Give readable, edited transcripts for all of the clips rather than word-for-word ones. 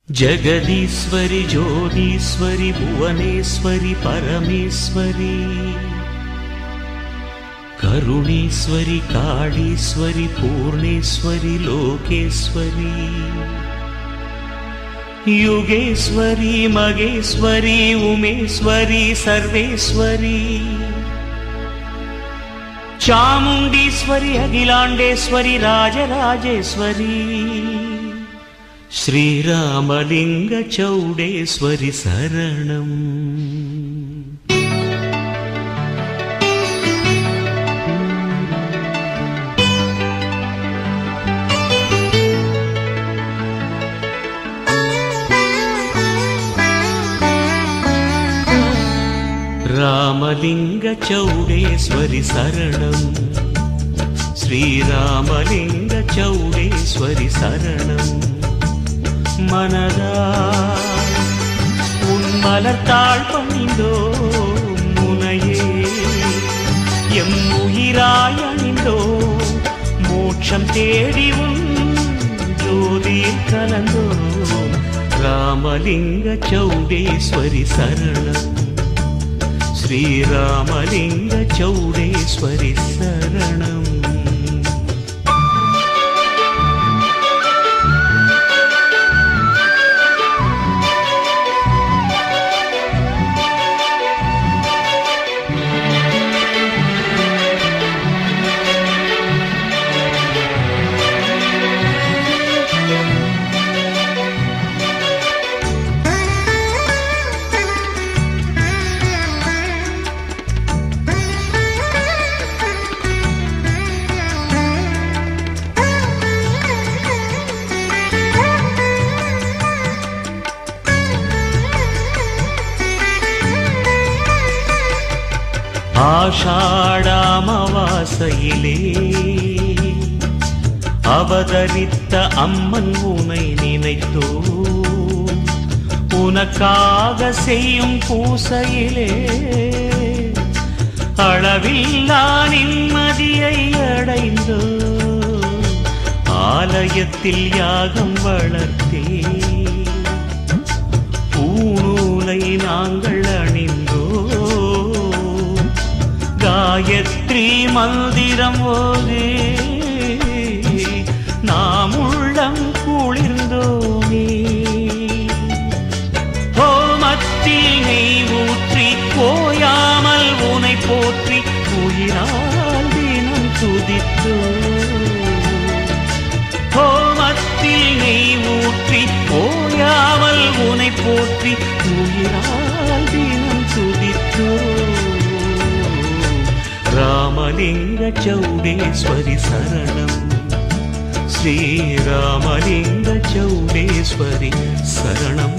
जगदीश्वरि ज्योतीश्वरि भुवनेश्वरि परमेश्वरि करुणेश्वरि काळीश्वरि पूर्णेश्वरि लोकेश्वरि युगेश्वरि मगेश्वरि उमेश्वरि सर्वेश्वरि चामुण्डीश्वरि अखिलाण्डेश्वरि राजराजेश्वरि श्रीरामलिंग चौडेश्वरि शरणम्। रामलिंग चौडेश्वरि शरणम् श्रीरामलिंग चौडेश्वरि शरणम्। மனதால் உன் மலர்த்தாள் பணிந்தோ முனையே எம் உயிராய் அணிந்தோ மோட்சம் தேடி உன் ஜோதியில் கலந்தோ ராமலிங்க சௌடேஸ்வரி சரணம் ஸ்ரீராமலிங்க சௌடேஸ்வரி சரணம்। ஆஷாடாமவாசையிலே அவதரித்த அம்மன் உனை நினைத்தோ உனக்காக செய்யும் பூசையிலே அளவில்லா நிம்மதியை அடைந்தோ ஆலயத்தில் யாகம் வளர்த்தே பூநூலை நாங்கள் அணிந்தோ காயத்ரி மந்திரம் ஓதே நாம் உள்ளம் குளிர்ந்தோமே ஹோமத்தில் நெய் ஊற்றி போயாமல் உனை போற்றி உயிரால் தினம் துதித்தோ ஹோமத்தில் நெய் ஊற்றி போயாமல் உனை போற்றி உயிரால் தினம் துதித்தோ ராமலிங்க சௌடேஸ்வரி சரணம் ஸ்ரீராமலிங்க சௌடேஸ்வரி சரணம்।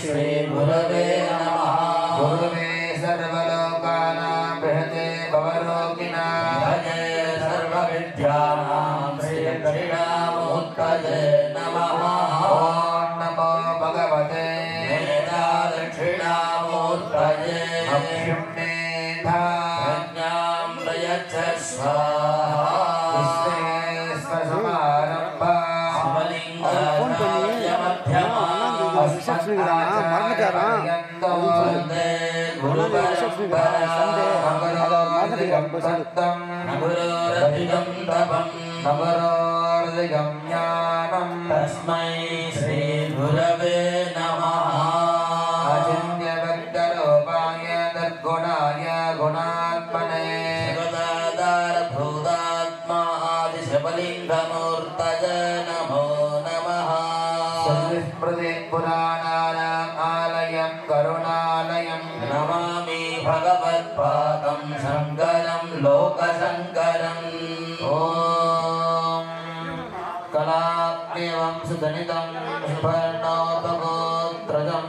श्री गुरवे नमः। गुरवे सर्वलोकानां बृहते भवरोगिणाय सर्वविद्यानां श्रीदक्षिणामूर्तये नमः। ॐ नमो भगवते वेदादक्षिणामूर्तये प्रज्ञां प्रयच्छ स्वाहा। विश्वेश्वरसमारम्भा शिवलिङ्गमध्यमा तस्मै श्री गुरवे नमः। अचिन्त्यव्यक्तरूपाय तद्गुणाय गुणात्मने जगदाधारभूतात्मा आदिशिवलिङ्गमूर्तये नमो नमः। पुराणानाम् आलयं करुणालयं नमामि भगवत्पादं शङ्करं लोकशङ्करम्। ॐ कलाप्येवं सुधनितं सुपर्णोपगोत्रजं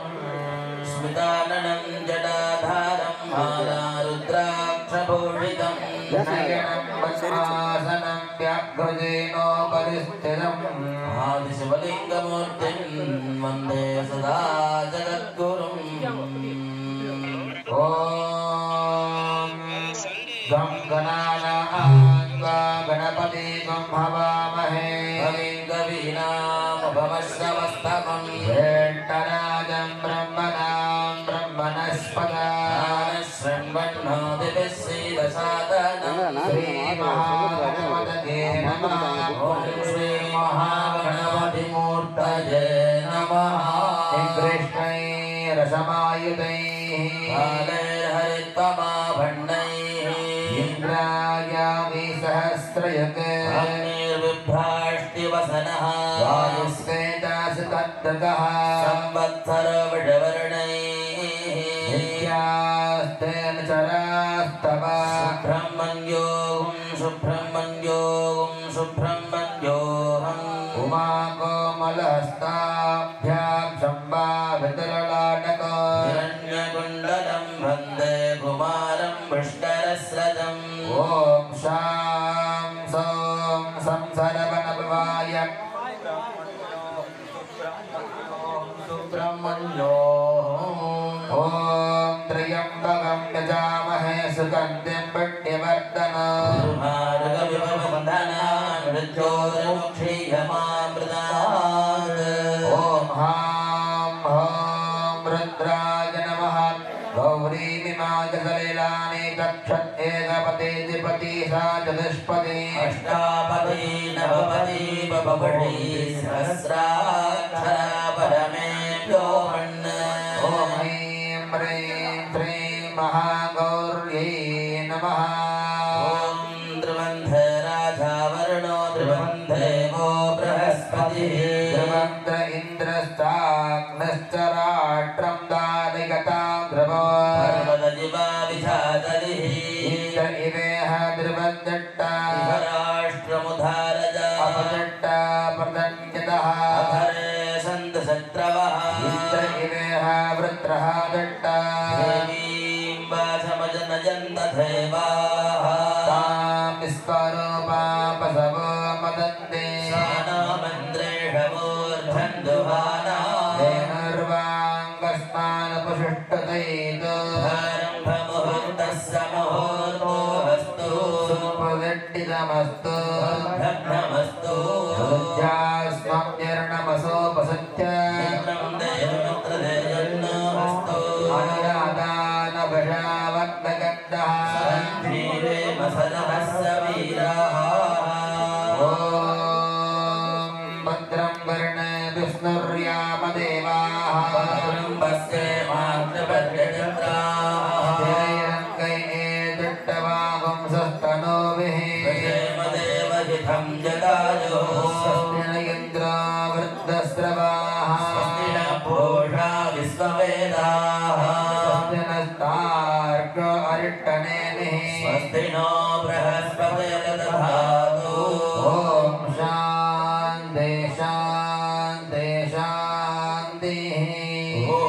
स्मिताननं जटाधारं मालारुद्राक्षभूषितं नयनं पद्मासनं व्याघ्रजेनोपरिस्थितम् आदिशिवलिङ्गमूर्तिं वन्दे सदा जगद्गुरुम्। ॐ गं गणानान्वा गणपतिं हवामहे कविं कवीनामुपमश्रवस्तमं ज्येष्ठराजं ब्रह्मणां ब्रह्मणस्पदां शृण्वन्नोतिभिः श्रीदशादनं श्रीमहागणपतये नमः। ॐ श्रीमहागणपतिमूर्तये नमः। कृष्णैरसमायुतैः कालैर्हरित्वमाभण्डैः इन्द्रायामि सहस्रयते अग्निर्बिभ्राष्टिवसनः वायुस्वेदासु तद्गतः संवत्सरो विषवर्णैः नित्यास्तेन चरास्तव सुब्रह्मण्योऽहं सुब्रह्मण्योऽहम् उमाकोमलहस्ताभ्यां सम्भावितललाटको हिरण्यकुण्डलं वन्दे कुमारं पुष्करस्रजम्। ॐ शां सौं संसरवनभवाय सुब्रह्मण्योऽहम्। ॐ त्र्यम्बकं यजामहे सुगन्धिं पुण्यवर्धनम् मार्गविवबन्धनान् मृत्योर्मुक्षीयमामृतात्। ॐ हां हौं रुद्राय नमः। गौरीमिमाजसलिलानि कक्षत् एकपतिधिपति सा चतुष्पदी अष्टापदी नवपदी बभवति सहस्राक्षरा परमेभ्यो मन्। ॐ ह्रीं ह्रीं श्रीं महागौर्यै नमः। ॐ त्रिबन्धे राजावर्णो त्रिबन्धे वो बृहस्पतिः त्रिबन्ध इन्द्रश्चाग्नश्च राष्ट्रं दानिगतां द्रवो पर्वतजिवा विधातलिः इन्द्र इवेह त्रिबन्धट्टा राष्ट्रमुधारजा अपजट्टा प्रदन्यतः अधरे सन्त शत्रवः इन्द्र इवेह वृत्रः दट्टा देवीं वासमजनजन्तथैवाः तां विस्वरूपापसवो मदन्ते सानामन्द्रेषवोर्धन्दुहाना धेनुर्वाङ्गस्मानपुषुष्टतैतो आरम्भमुहूर्तस्य मुहूर्तो अस्तु सुप्रदट्टितमस्तु भग्नमस्तु ुर्णमसोपसत्य अनुराधानभषावत्नगन्धः भद्रं वर्णे विष्णुर्यामदेवाः वृद्धस्रवाः पूषा विश्ववेदाः स्वस्तिनस्तार्क्ष्यो अरिष्टनेमिः स्वस्ति नो बृहस्पतिर्दधातु ॐ शान्ति शान्ति शान्तिः ॐ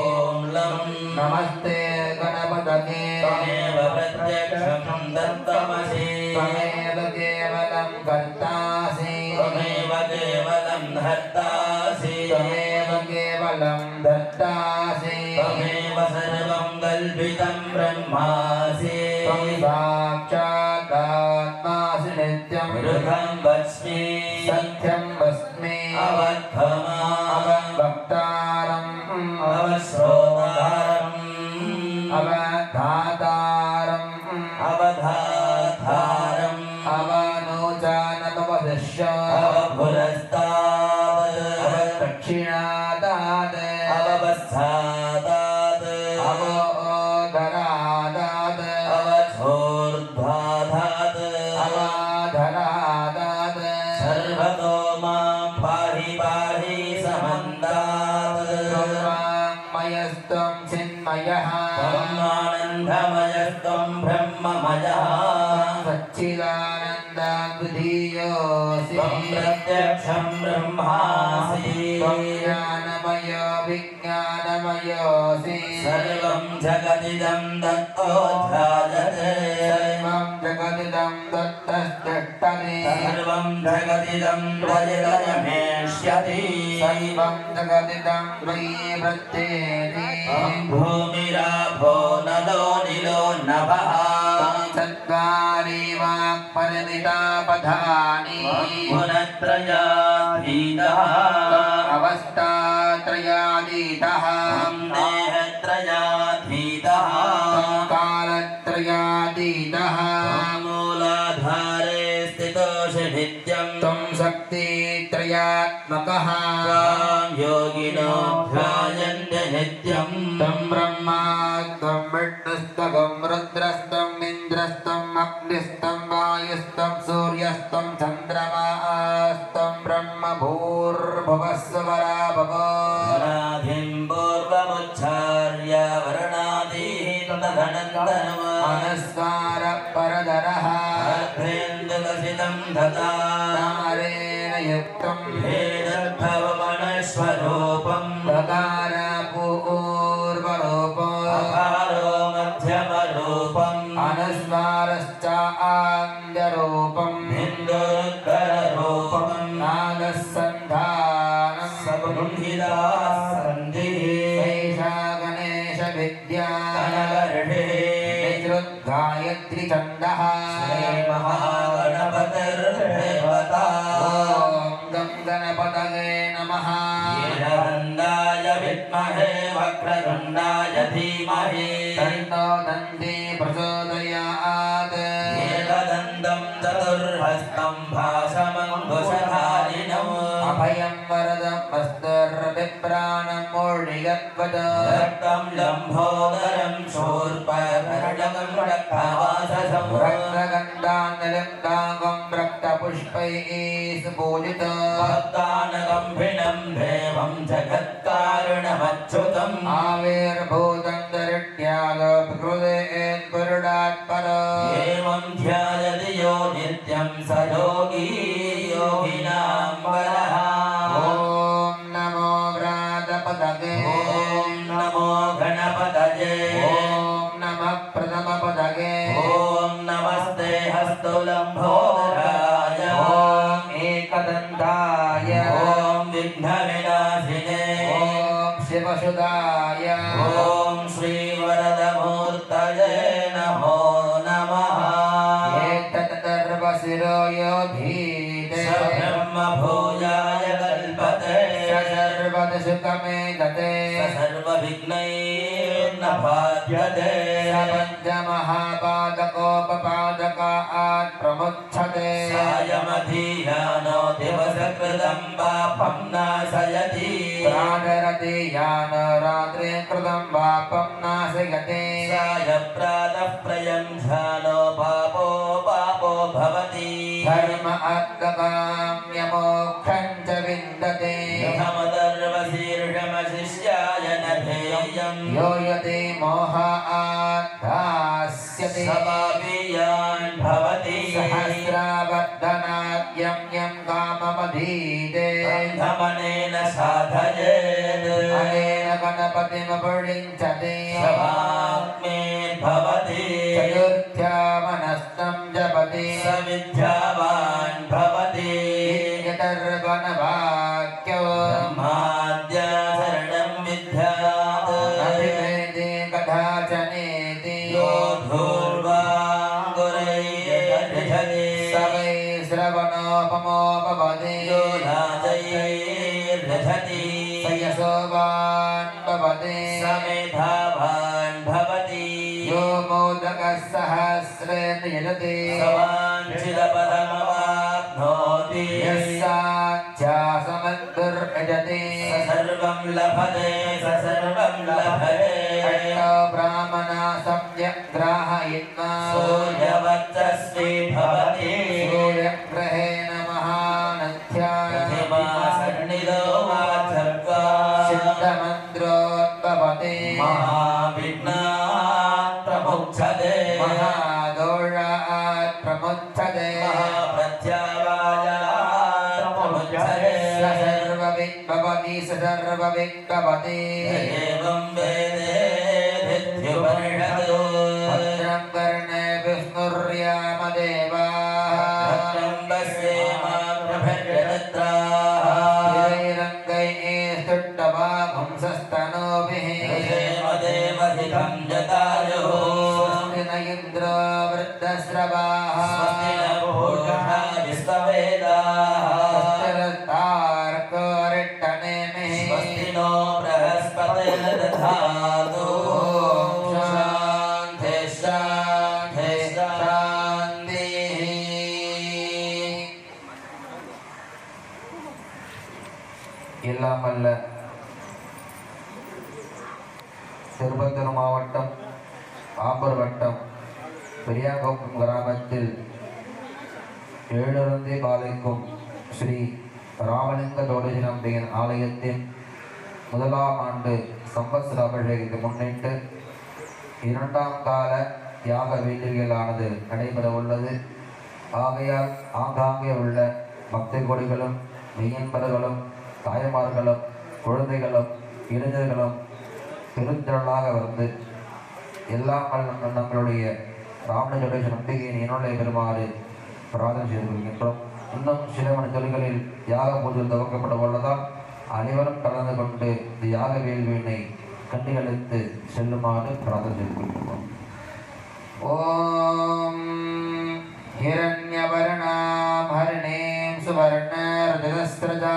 लं नमस्ते गणपतये त्वमेव प्रत्यक्षं दत्तमसि त्वमेव केवलं कर्तासि त्वमेव केवलं हर्तासि त्वमेव केवलं दत्तासि त्वमेव सर्वं कल्पितं ब्रह्मासि त्वं साक्षादात्मासि नित्यं मृगं वच्मि सत्यं वस्मि अवक्तारम् अवश्रोतारम् अवधातारम् अवधातारम् अवनोचानपवदिश्य अवपुरस्तात् अवदक्षिणादात् अवपश्चादात् अवोदरादात् अवधूर्ध्वाधात् अवाधरादात् सर्वतो मां पाहि पाहि समन्तात् त्वं चिन्मयः त्वम् आनन्दमयस्त्वं ब्रह्ममयः सच्चिदानन्दाद्वितीयोऽसि त्वं प्रत्यक्षं ब्रह्मासि त्वं ज्ञानमयो विज्ञानमयोऽसि सर्वं जगदिदं दत्तोऽध्यायते सर्वं जगदिदं दत्तस्तिष्ठति सर्वं जगदिदं प्रजलयमेष्यति सर्वं जगदिदं त्वयि प्रत्येति भूमिराभो नलो निलो नभः चत्वारि वाक्परिमिता पदानि गुणत्रयातीतः अवस्थात्रयातीतः देहत्रयातीतः कालत्रयातीतः मूलाधारे स्थितोऽसि नित्यं त्वं शक्तित्रयात्मकः त्वां योगिनो ध्यायन्ते नित्यं त्वं ब्रह्मा त्वं विष्णुस्त्वं रुद्रस्त्वम् इन्द्रस्त्वम् अग्निस्त्वं वायुस्त्वं सूर्यस्त्वं चन्द्रमास्त्वं ब्रह्म भूर्भुवस्वरा भव वराधिं पूर्वमुच्चार्य वर्णादिः तदनन्तरम् अनुस्वार परधरः अर्धेन्दुलसितं दता तारेण युक्तं भेदद्भवमनस्वरूपं दकार पूर्वरूपो अकारो मध्यमरूपम् अनुस्वारश्च आन्द्यरूपम् हिन्दुरुत्तररूपम् नागसन्धानं सगुंहिता सन्धिः सैषा गणेशविद्या अनगर्भिः गायत्री छन्दः श्रीमहागणपतिर्देवता ॐ गं गणपतये नमः वीरवन्दाय विद्महे वक्रतुण्डाय धीमहि तन्नो दन्ती प्रचोदयात् एकदन्तं चतुर्हस्तं भासमङ्कुशधारिणम् अभयं वरदं वस्तुर्विप्राणमूर्णिगद्वद रक्तं लम्भोदरं शूर्पकर्णकं रक्तवाससं रक्तगन्धान्नलिप्ताङ्गं रक्तपुष्पैः सुपूजितं भक्तानगम्भिनं देवं जगत्कारणमच्युतम् आविर्भूतं दरिट्यागपकृदेन्पुरुडात् पर एवं ध्यायति यो नित्यं स योगी योगिनां वरः ॐ नमो व्रातपदगे ॐ नमो गणपतये ॐ नमः प्रथमपदगे ॐ नमस्ते हस्तुलम्भोदराय ॐ एकदन्ताय ॐ विघ्नविनाशिने ॐ शिवसुदाय ॐ श्रीवरदमूर्तये नमो नमः एतत्तर्वशिरो योधीते स ब्रह्मभूयाय कल्पते स सर्वदशुकमे गते स सर्वविघ्नैर्न बाध्यते स पञ्चमहापादकोपपादकात् प्रमुच्छते सायमधीयानो दिवसकृतं पापं नाशयति प्राणरति यान रात्रे कृतं पापं नाशयते साय प्रातः प्रयन्ध्यानो पापो पापो भवति धर्म अर्थकाम्यमोक्षं च विन्दते प्रथमदर्वशीर्षमशिष्याय न ध्येयम् यो यते मोहाद्धास्यते समापीयान् भवति सहस्रावर्धनाद्यं यं काममधीते अन्धमनेन साधयेत् अनेन गणपतिमपुलिञ्चते समात्मेर्भवति चतुर्थ्या सविद्यावान् भवति यतर्वणवाक्यो ब्रह्माद्याचरणं विद्यात् अभिवेदे कदाचनेति यो धूर्वाङ्गुरैर्यजति स वै श्रवणोपमोपवदे यो नाजैर्यजति स यशोवान् भवते स मेधावान् भवति यो मोदकः सहस्रेण यजते वाञ्छितपदमवाप्नोति यस्याञ्चासमन्तुर्यजते स सर्वं लभते स सर्वं लभते अट्टो ब्राह्मणा सम्यक् ग्राहयित्वा सूर्यवर्चस्वी भवति सूर्यग्रहेण महानध्याय प्रतिमासन्निधो वाचर्वा सिद्धमन्त्रोद्भवते महाविघ्नात् प्रमुच्यते महादोषात् प्रमुच्यते महाप्रत्यावायात् प्रमुच्यते स सर्वविद्भवति स सर्वविद्भवति एवं वेदेत्युपनिषदो भद्रं कर्णे विष्णुर्यामदेवाः गिरैरङ्गैः स्तुष्टवागुंसस्तनूभिः देवदेवधिकं जटायुः स्वस्ति न इन्द्रो वृद्धस्रवाः स्वस्तिरस्तार्कोरिट्टनेमिः स्वस्ति नो बृहस्पतिर्दधातु शान्ति शान्ति शान्तिः எல்லாம் அல்ல திருப்பத்தூர் மாவட்டம் ஆம்பூர் வட்டம் பெரியாங்குப்பம் கிராமத்தில் ஏழுருந்தி பாலைக்கும் ஸ்ரீ ராமலிங்க தோடசி நம்பியின் ஆலயத்தின் முதலாம் ஆண்டு சம்பத்சர அபிஷேகத்தை முன்னிட்டு இரண்டாம் கால யாக வேள்விகளானது நடைபெற உள்ளது. ஆகையால் ஆங்காங்கே உள்ள பக்த கொடிகளும் மெய்யன்பர்களும் தாய்மார்களும் குழந்தைகளும் இளைஞர்களும் பெருந்திரளாக வந்து எல்லாம் நம்மளுடைய ராமலிங்க நம்பிக்கையின் இனுடைய பெறுமாறு பிரார்த்தனை செய்து கொள்கின்றோம். இன்னும் சில மணி தொழில்களில் யாக பூஜை துவக்கப்பட உள்ளதால் அனைவரும் கலந்து கொண்டு இந்த யாக வேள்வியினை கண்டுகளித்து செல்லுமாறு பிரார்த்தனை செய்து கொள்கின்றோம். ஓம் हिरण्यवर्णां हरिणीं सुवर्णर्धस्रजां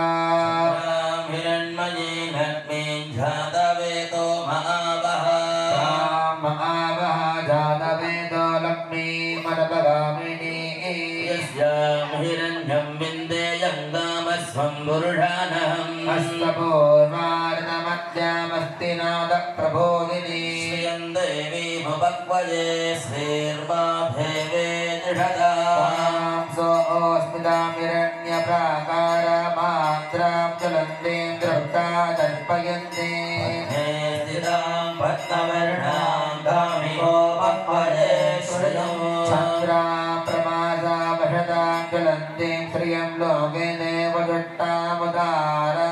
हिरण्मयीं लक्ष्मीं जातवेदो महावः महावः जातवेदो लक्ष्मीमरपगामिनी यस्यां हिरण्यं विन्देयं गामस्वं पुरुषानहम् अस्तपूर्वार्धमध्यामस्ति नादप्रबोधिनी श्रियं देवीमुपक्वये श्रीर्वाभेवे निषदाम् सोऽस्मितां हिरण्यप्राकारमात्रां ज्वलन्तीं दृष्टा दर्पयन्ति स्थितां पद्मवर्णां कामिकोपक्वये श्रियं चन्द्रां प्रमासा वशतां ज्वलन्तीं श्रियं लोके देवजुष्टामुदारां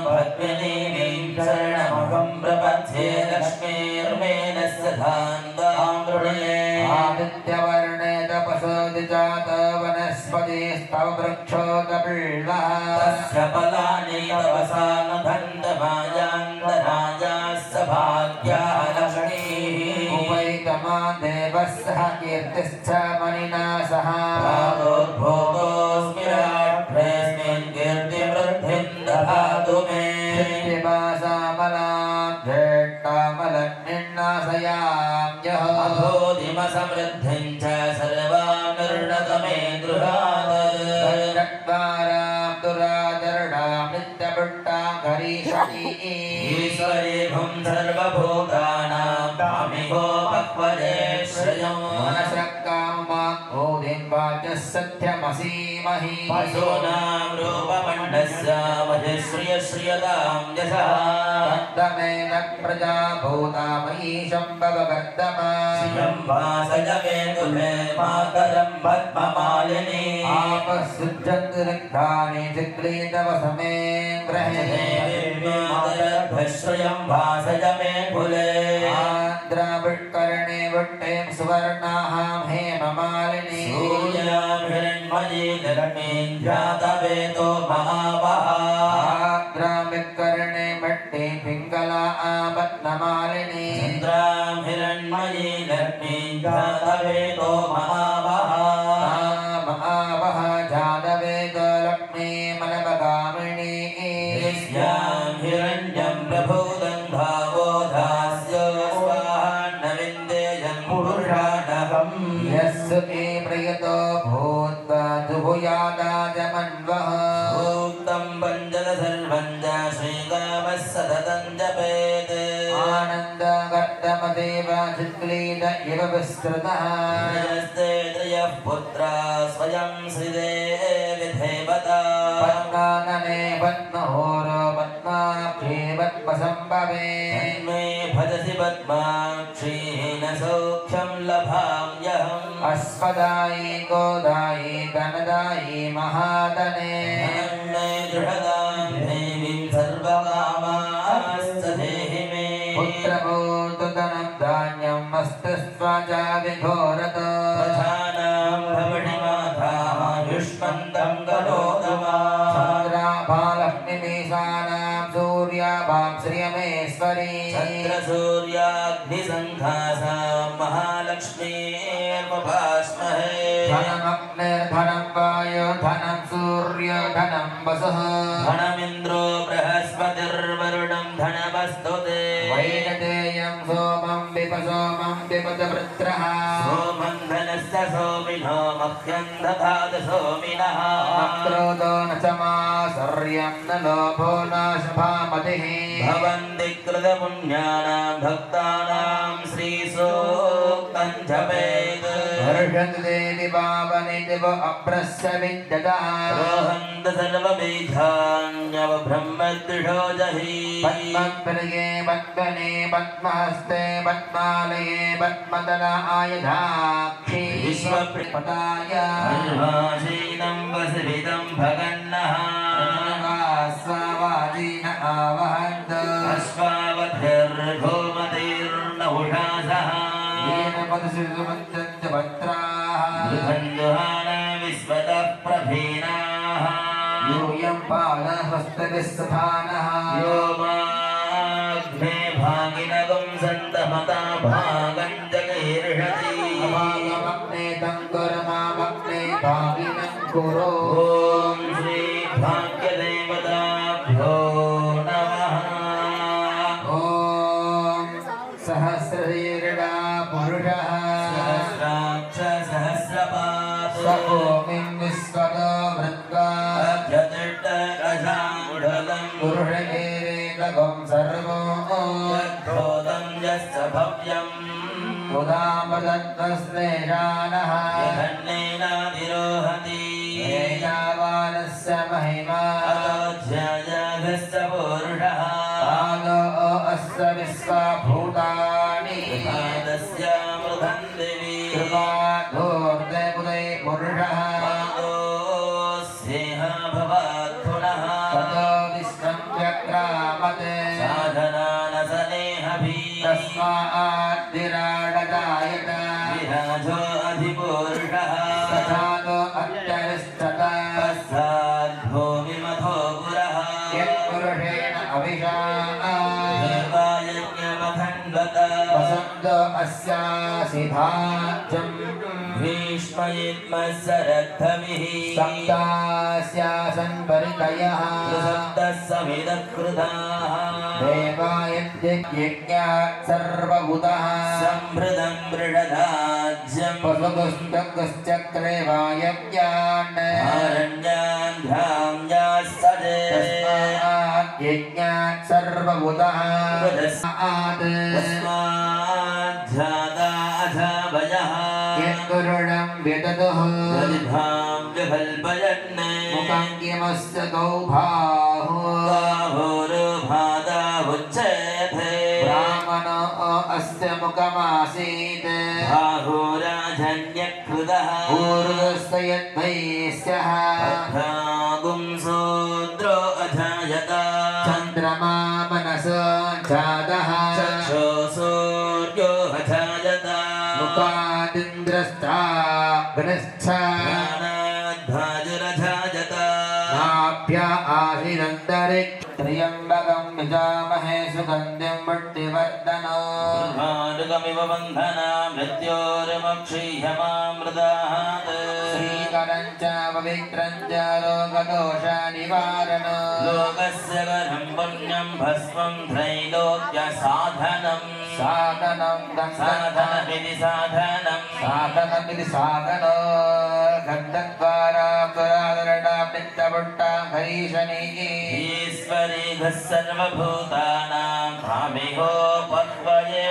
पद्मिनीं शरणमहं प्रपद्ये लक्ष्मीर्मेण सधान्तां गृहे आदित्यवर्णे तपसोऽधि जात वनस्पतिस्तव वृक्षोदबिल्वः तस्य फलानि तपसा न दण्डमायान्तराजास्य भाग्याः लक्ष्मीः उपैतमा देवः सह कीर्तिश्च मणिना सह प्रादुर्भूतोऽस्मि राष्ट्रेऽस्मिन् कीर्तिवृद्धिं ददातु मे कृत्तिवासामलां ज्येष्ठामलन्निन्नाशयाम्यः अधोधिमसमृद्धिं च सर्वां निर्णत मे गृहात् चत्वारां दुरादर्णां नित्यपुष्टां हरीषणी ईश्वरीभुं सर्वभूतानां कामिकोपक्वये श्रियं मनसक्कामोदिं वाचः सत्यमसीमहि पशूनां रूपमण्डस्य मधिश्रियश्रियतां यशः वर्धमेन प्रजा भूता मयि शम्भववर्धमा श्रियं वासय मे तुले मातरं पद्ममालिनी आपसृजन्तु रिक्तानि चिक्लीतवसमे ग्रहे श्रियं वासय मे कुले आन्द्राविष्करणे वट्टें सुवर्णाहां हेममालिनी सूर्यां हिरण्मयीं लक्ष्मीं ध्यातवेतो महावहाद्रामिकर्णे भट्टे पिङ्गला आपत्नमालिनी चन्द्रां हिरण्मयीं लक्ष्मीं ध्यातवेतो महावहा जातवेतो लक्ष्मी मनमगामिनी यस्यां हिरण्यं प्रभूतं भावो धास्य स्वाहान्नविन्देयं पुरुषाणहम् यस्सुते प्रयतो भूत्वा दुभुयादाजमन्वः भूतं पञ्चद सर्वं च श्रीकामः सततं जपेत् आनन्दकर्तमदेव चित्क्लीद इव विस्तृतः यस्ते त्रयः पुत्रा स्वयं श्रीदेवि देवता पद्मानने पद्महोरो पद्माक्षी पद्मसम्भवे तन्मे भजसि पद्माक्षीन सौख्यं लभाम्यहम् अस्मदायि गोदायि धनदायि महादने धनन्मे दृढदां देवीं सर्वकामास्त देहि मे पुत्रभूतु धनं धान्यं मस्तु स्वाजा विघोरत प्रधानां भवति मातायुष्मन्तं करोतमा चन्द्राभालक्ष्मीशानां सूर्याभां श्रियमेश्वरी चन्द्रसूर्याग्निसङ्घासां महालक्ष्मीर्मभास्महे धनमग्निर्धनं वायो धनं सूर्यो धनं वसुः धनमिन्द्रो बृहस्पतिर्वरुणं धनमस्तु ते वैनतेयं सोमं विपत वृत्रः सोमं धनस्य सोमिनो मह्यं दधातु सोमिनः क्रोधो न च मासर्यं न लोभो न शुभामतिः भवन्ति कृतपुण्यानां भक्तानां श्रीसूक्तं जपेत् हर्षन्तु देवि पावनि दिव अभ्रस्य विद्यतः रोहन्त सर्वबीजान्यव ब्रह्मद्विषो जहि पद्मप्रिये पद्मने पद्महस्ते पद्मालये पद्मदल आयुधाक्षी विश्वप्रिपदाय सर्वासीनं वसुविदं भगन्नः स्वावाजीन आवहन्त अश्वावधिर्गोमतिर्न उषासः येन पदशिशुमञ्चन्त भद्राः बन्धुहाना विश्वतः प्रभीनाः यूयं पादहस्तविस्सथानः यो माग्ने भागिनगं सन्तमता भागं जगैर्षति अभागमग्ने तं कुर्मामग्ने भागिनं कुरु ॐ श्री भाग्यदेवताभ्यो नमः ॐ सहस्रशीर्षा पुरुषः सहस्राक्ष सहस्रपात् स ओमिं विश्वतो वृत्वा अध्यतिष्ठकशामुढलं पुरुषकेरेकगं सर्वो यद्धोतं यस्य भव्यम् उदामदत्तस्नेशानः यधन्नेनाधिरोहति एतावानस्य महिमा अतोऽध्यायागस्य पुरुषः पादो अस्य विश्वभूतानि पादस्यामृतं दिवि कृपाधोर्देवुदे पुरुषः पादोऽस्येह भवात् पुनः ततो विश्वं व्यक्रामते साधनानसनेहभिः तस्माद्विराडजायत विराजो अधिपुरुषः तथातो अत्यरिष्ठत पश्चाद्भूमिमथो पुरः यत्पुरुषेण अभिषा देवायज्ञमखण्डत वसन्त अस्यासि भाज्यम् भीष्मयित्मस्य रद्धमिः सप्तास्यासन् परितयः सप्तः समिदकृताः देवायज्ञात् सर्वभूतः सम्भृतं मृडधाज्यं पशुपुस्तकश्चक्रे वायव्यान् आरण्यान् भ्राम्यास्तजे तस्मात् यज्ञात् सर्वभूतः तस्माज्जाताऽथाभयः यत्पुरुषं व्यदतुः प्रतिभां विकल्पयन् मुखं किमस्य गौभाहो गाभोरुभादावुच्यते ब्राह्मणो अस्य मुखमासीत् बाहुराजन्यकृतः पूर्वस्य यद्वैस्यः गुंसूद्रो अजायत चन्द्रमा मनसो जातः चक्षो सूर्यो अजायत घनिष्ठ ज्ञानाद्भाजुरजाजत नाभ्या आशिनन्तरिक्ष त्र्यम्बकं यजामहे सुगन्धिं पुष्टिवर्धनम् ब्रह्माण्डकमिव बन्धना मृत्योर्मक्षीयमामृतात् श्रीकरं च पवित्रं च रोगदोषनिवारणम् लोकस्य वरं पुण्यं भस्मं त्रैलोक्यसाधनं साधनमिति साधनं साधनमिति साधनो गन्धद्वारा पुरादरणामित्तपुट्टां हरीशनीः ईश्वरी सर्वभूतानां कामिहोपक्वये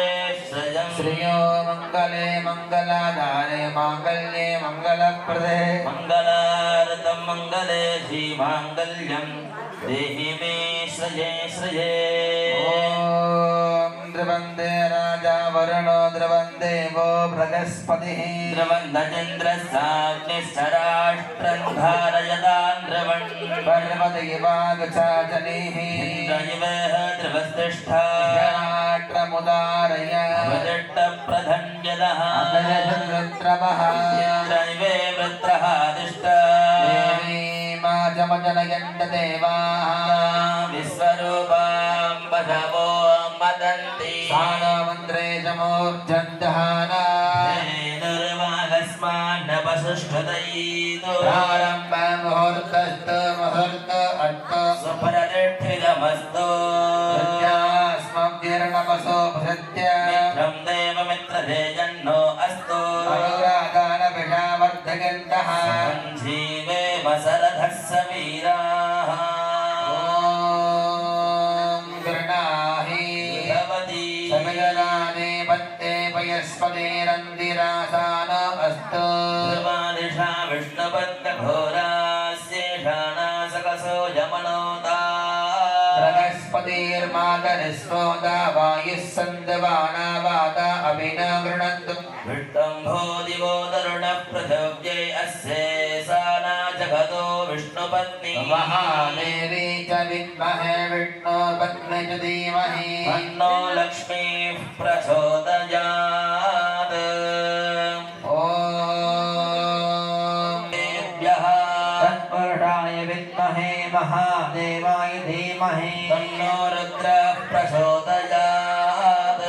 श्रयं श्रियो मङ्गले मङ्गलाधारे माङ्गल्ये मङ्गलप्रदे मङ्गलार्तं मङ्गले श्रीमाङ्गल्यं देहि मे श्रये श्रये ॐ द्रवन्दे राजा वरुणो द्रवन्दे वो बृहस्पतिः द्रवन्दचन्द्रसाग्निश्चराष्ट्रं धारयतान् द्रवन् पर्वतगिवागचाचलीः इन्द्रयिवः द्रवस्तिष्ठा राष्ट्रमुदारय वदट्टप्रधन्यदः अदयचन्द्रत्रवः इन्द्रयिवे वृत्रः तिष्ठा देवी मा जमजनयन्त देवाः विश्वरूपां बहवो मदन्ति सानमन्त्रे चमूर्जन्दहाना निर्वाहस्मान्नपसुष्ठतैतो प्रारम्भ मुहूर्तस्तु मुहूर्त अट्ट सुपरतिष्ठितमस्तु प्रत्यास्मव्यर्णपसो भृत्य मित्रं देवमित्रधे जन्नो अस्तु अनुरागानभिषावर्धयन्तः जीवे वसरथः सवीराः ॐ गृणाहि भवति समजनाने पत्ते पयस्पतिरन्दिरासान अस्तु सर्वादिशा विष्णुपत्नघोरास्येषाणासकसो यमनोता बृहस्पतिर्मातरिस्वोदा वायुः सन्दवाना वाता अभिन गृणन्तु विष्टम्भो दिवो तरुणः पृथिव्यै अस्ये साना जगतो विष्णुपत्नी महादेवी च विद्महे विष्णुपत्नी च धीमहि तन्नो लक्ष्मीः प्रचोदयात् ॐ देव्यः तत्पुरुषाय विद्महे महादेवाय धीमहि तन्नो रुद्रः प्रचोदयात्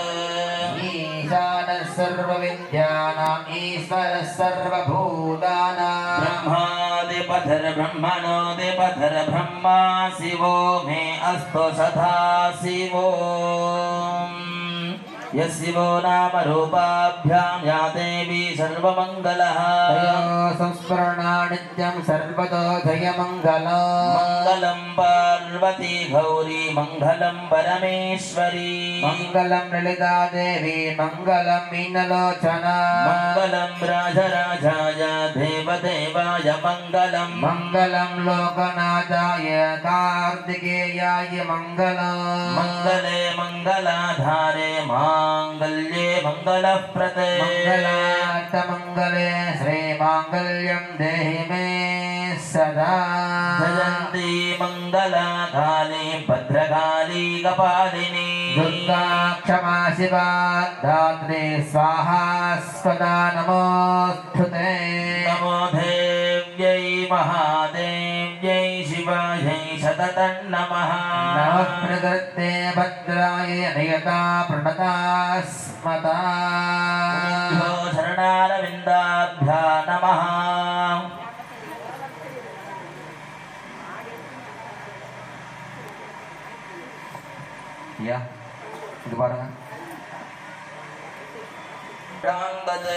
ईशानः सर्वविद्यानाम् ईश्वरः सर्वभूतानां ब्रह्मादिपथर्ब्रह्मणोदिपथर्ब्रह्मा शिवो मे अस्तु सदा शिवो यशिवो नाम रूपाभ्यां या देवी सर्वमङ्गलः संस्मरणा नित्यं सर्वतो जयमङ्गलम् मङ्गलं पार्वती गौरी मङ्गलं परमेश्वरी मङ्गलं ललिता देवी मङ्गलं मीनलोचना मङ्गलं राजराजाय देवदेवाय मङ्गलं मङ्गलं लोकनाथाय कार्तिकेयाय मङ्गलम् मङ्गले मङ्गलाधारे माङ्गल्ये मङ्गलप्रदे मङ्गलाष्टमङ्गले श्रीमाङ्गल्यं देहि मे सदा जयन्ती मङ्गलाकाली भद्रकाली कपालिनी दुर्गा क्षमा शिवा धात्री स्वाहा स्वदा नमोऽस्तु ते नमो देव्यै महादेव्यै शिवायै सततं नमः नमः प्रकृते भद्राय नियता प्रणता स्मता शरणारविन्दाभ्या नमः या இது பாருங்க प्राङ्गते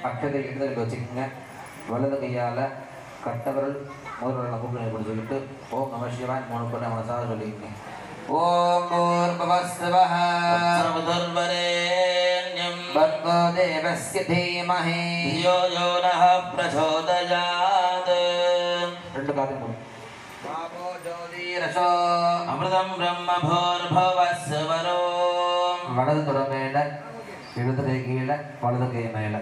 அக்ஷதை இடத்துல வச்சுக்கோங்க வலது கையால் கட்டவரல் முதல்வரில் கூப்பிட்டு பிடிச்சிக்கிட்டு ஓம் நம சிவான் மூணு பண்ண மனசாக சொல்லிக்கங்க ஓம் பூர்பவஸ்வः सर्वधर्मरेण्यं भर्गो देवस्य धीमहि धियो यो नः प्रचोदयात् ரெண்டு காதையும் மூடு பாபோ ஜோதிரசோ अमृतं ब्रह्मभूर्भुवस्वरो வலது தொட மேலே இடது கை கீழே வலது கை மேலே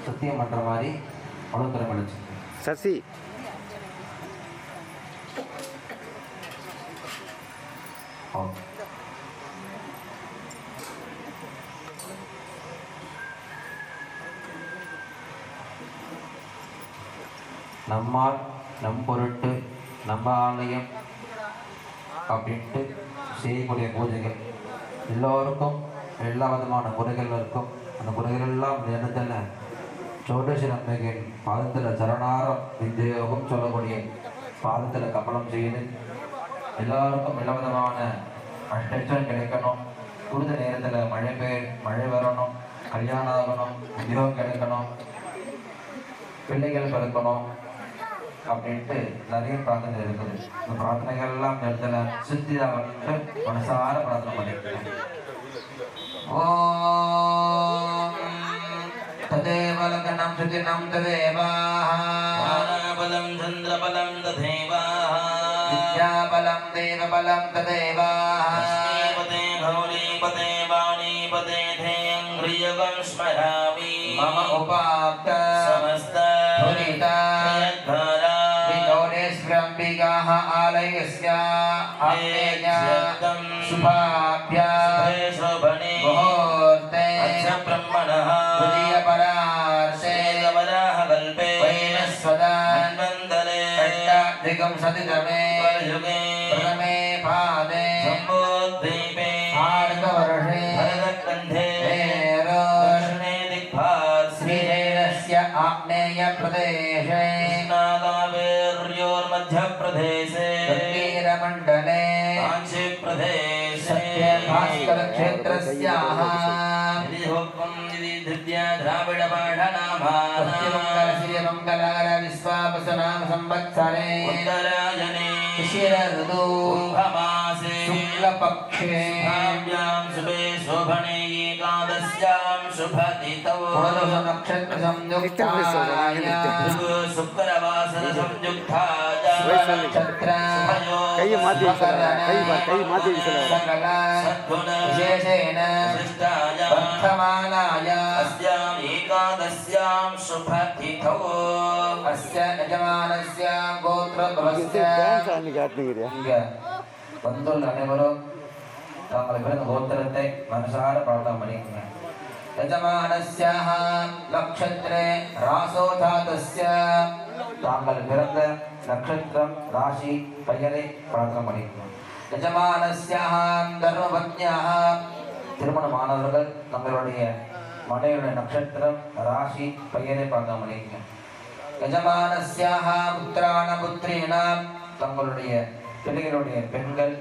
சத்தியம் பண்ணுற மாதிரி வலது துறை மேலே சசி ஓகே நம்மால் நம் பொருட்டு நம்ம ஆலயம் அப்படின்ட்டு செய்யக்கூடிய பூஜைகள் எல்லோருக்கும் எல்லா விதமான முறைகள் இருக்கும். அந்த முறைகளெல்லாம் இந்த இடத்துல சோடசி நம்பிக்கையின் பாதத்தில் சரணாரம் விந்தியோகம் சொல்லக்கூடிய பாதத்தில் கப்பலம் செய்து எல்லாருக்கும் எல்லா விதமான அஷ்டம் கிடைக்கணும். குறித்த நேரத்தில் மழை வரணும், கல்யாணம் ஆகணும், உத்தியோகம் கிடைக்கணும், பிள்ளைகள் பிறக்கணும் அப்படின்ட்டு நிறைய பிரார்த்தனை இருக்குது. இந்த பிரார்த்தனைகள் எல்லாம் இந்த இடத்துல சித்தியாகட்டு மனசார பிரார்த்தனை பண்ணிக்கிறேன். ஓம் ததேவ லக்னம் சுதினம் ததேவாஹ சந்திரபலம் ததேவாஹ வித்யாபலம் தேவபலம் ததேவாஹ லக்ஷ்மீபதே கௌரீபதே வாணீபதே தேயங்கிரியகம் ஸ்மராமி மம உபாப்த சமஸ்த துரிதா யத்காரா விகௌரேஸ்வரம்பிகாஹ ஆலயஸ்ய ஆப்தேயம் சுபாभ्या शोभने मुहूर्ते अच्छा ब्रह्मणः तुरीय परार्थे वराह कल्पे वैनस्वदा मन्वन्तरे षट्टाधिकं शततमे युगे प्रथमे पादे सम्बोद्धीपे भारतवर्षे भरतकण्ठे दक्षिणे दिक्पार्श्वे श्रीशैलस्य आग्नेयप्रदेशे कृष्णाकावेर्योर्मध्यप्रदेशे कश्मीरमण्डले काञ्चीप्रदेशे भास्करक्षेत्रस्याः श्रीमङ्गलकर विश्वावसुनाम संवत्सरे उत्तरायणे शिशिर ऋतु कुम्भमासे शुक्लपक्षे शुभे शोभने एकादश्यां शुभतिथौ नक्षत्र संयुक्ताय शुक्रवासर संयुक्ताय नक्षत्र सकल सद्गुण विशेषेण शिष्टाय वर्धमानाय अस्याम् एकादश्यां शुभतिथौ अस्य यजमानस्य गोत्रकुलस्य இங்க வந்துள்ள அனைவரும் தாங்கள் பிறந்த கோத்திரத்தை மனசார பிரார்த்தனை பண்ணிக்கங்க. யஜமானஸ்யாஹ நக்ஷத்ரே ராசோதாதஸ்ய தாங்கள் பிறந்த நட்சத்திரம் ராசி பெயரை பிரார்த்தனை பண்ணிக்கணும். யஜமானஸ்யாஹ தர்மபத்ன்யாஹ திருமணமானவர்கள் தங்களுடைய மனைவியுடைய நட்சத்திரம் ராசி பெயரை பிரார்த்தனை பண்ணிக்கணும். யஜமானஸ்யாஹ புத்திராண புத்ரீணாம் தங்களுடைய பிள்ளைகளுடைய பெண்கள்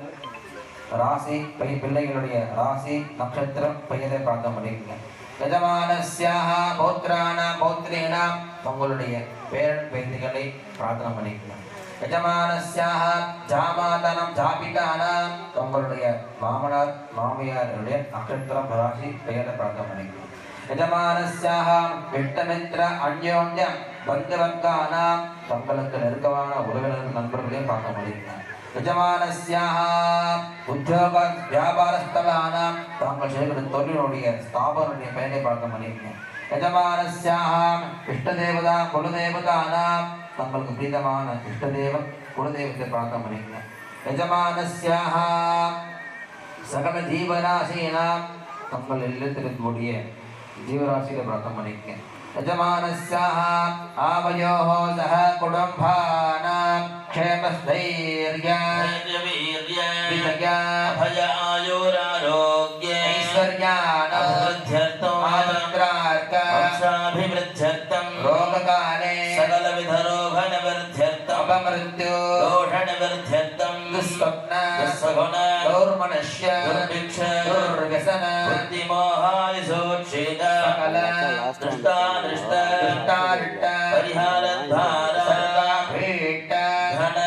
ராசி பிள்ளைகளுடைய ராசி நட்சத்திரம் பெயரை பிரார்த்தனை பண்ணிக்கங்க. யஜமானஸ்யாஹ பௌத்ராண பௌத்ரீணாம் தங்களுடைய பேரன் பேத்திகளை பிரார்த்தனை பண்ணிக்கங்க. யஜமானஸ்யாஹ ஜாமாதனம் ஜாபிதானாம் தங்களுடைய மாமனார் மாமியாருடைய நட்சத்திரம் ராசி பெயரை பிரார்த்தனை பண்ணிக்கங்க. யஜமானஸ்யாஹ விட்டமித்ர அன்யோன்யம் பந்தவர்கானாம் தங்களுக்கு நெருக்கமான உறவினர்கள் நண்பர்களையும் பார்க்க முடியுங்க. யஜமானஸ்யாஹ உத்தியோக வியாபாரஸ்தலானாம் தாங்கள் செய்கிற தொழிலுடைய ஸ்தாபனுடைய பெயரை பார்க்க முடியுங்க. யஜமானஸ்யாஹ இஷ்டதேவதா குலதேவதானாம் தங்களுக்கு பிரீதமான இஷ்டதேவன் குலதேவத்தை பார்க்க முடியுங்க. யஜமானஸ்யாஹ சகல ஜீவராசீனாம் தங்கள் இல்லத்திற்குரிய ஜீவராசிகளை பிரார்த்தனை பண்ணிக்க. யஜமானஸ்யாஹ ஆவயோஹ சஹ குடும்பானாம் க்ஷேமஸ்தைர்ய விஜய அபய ஆயுராரோக்ய ஐஸ்வர்யாண விருத்யர்த்தம் ஆமந்திரார்க்க வம்சாபிவிருத்யர்த்தம் ரோககாலே சகலவித ரோகண விருத்யர்த்தம் அபமருத்யோ தோஷண விருத்யர்த்தம் துஸ்வப்ன துஸ்வகுண துர்மனுஷ்ய துர்பிக்ஷ துர்வ்யசன புத்திமோகாய சோட்சேத சகல திருஷ்டாரிஷ்ட திருஷ்டாரிஷ்ட பரிஹாரத்வார சர்வாபீட்ட தன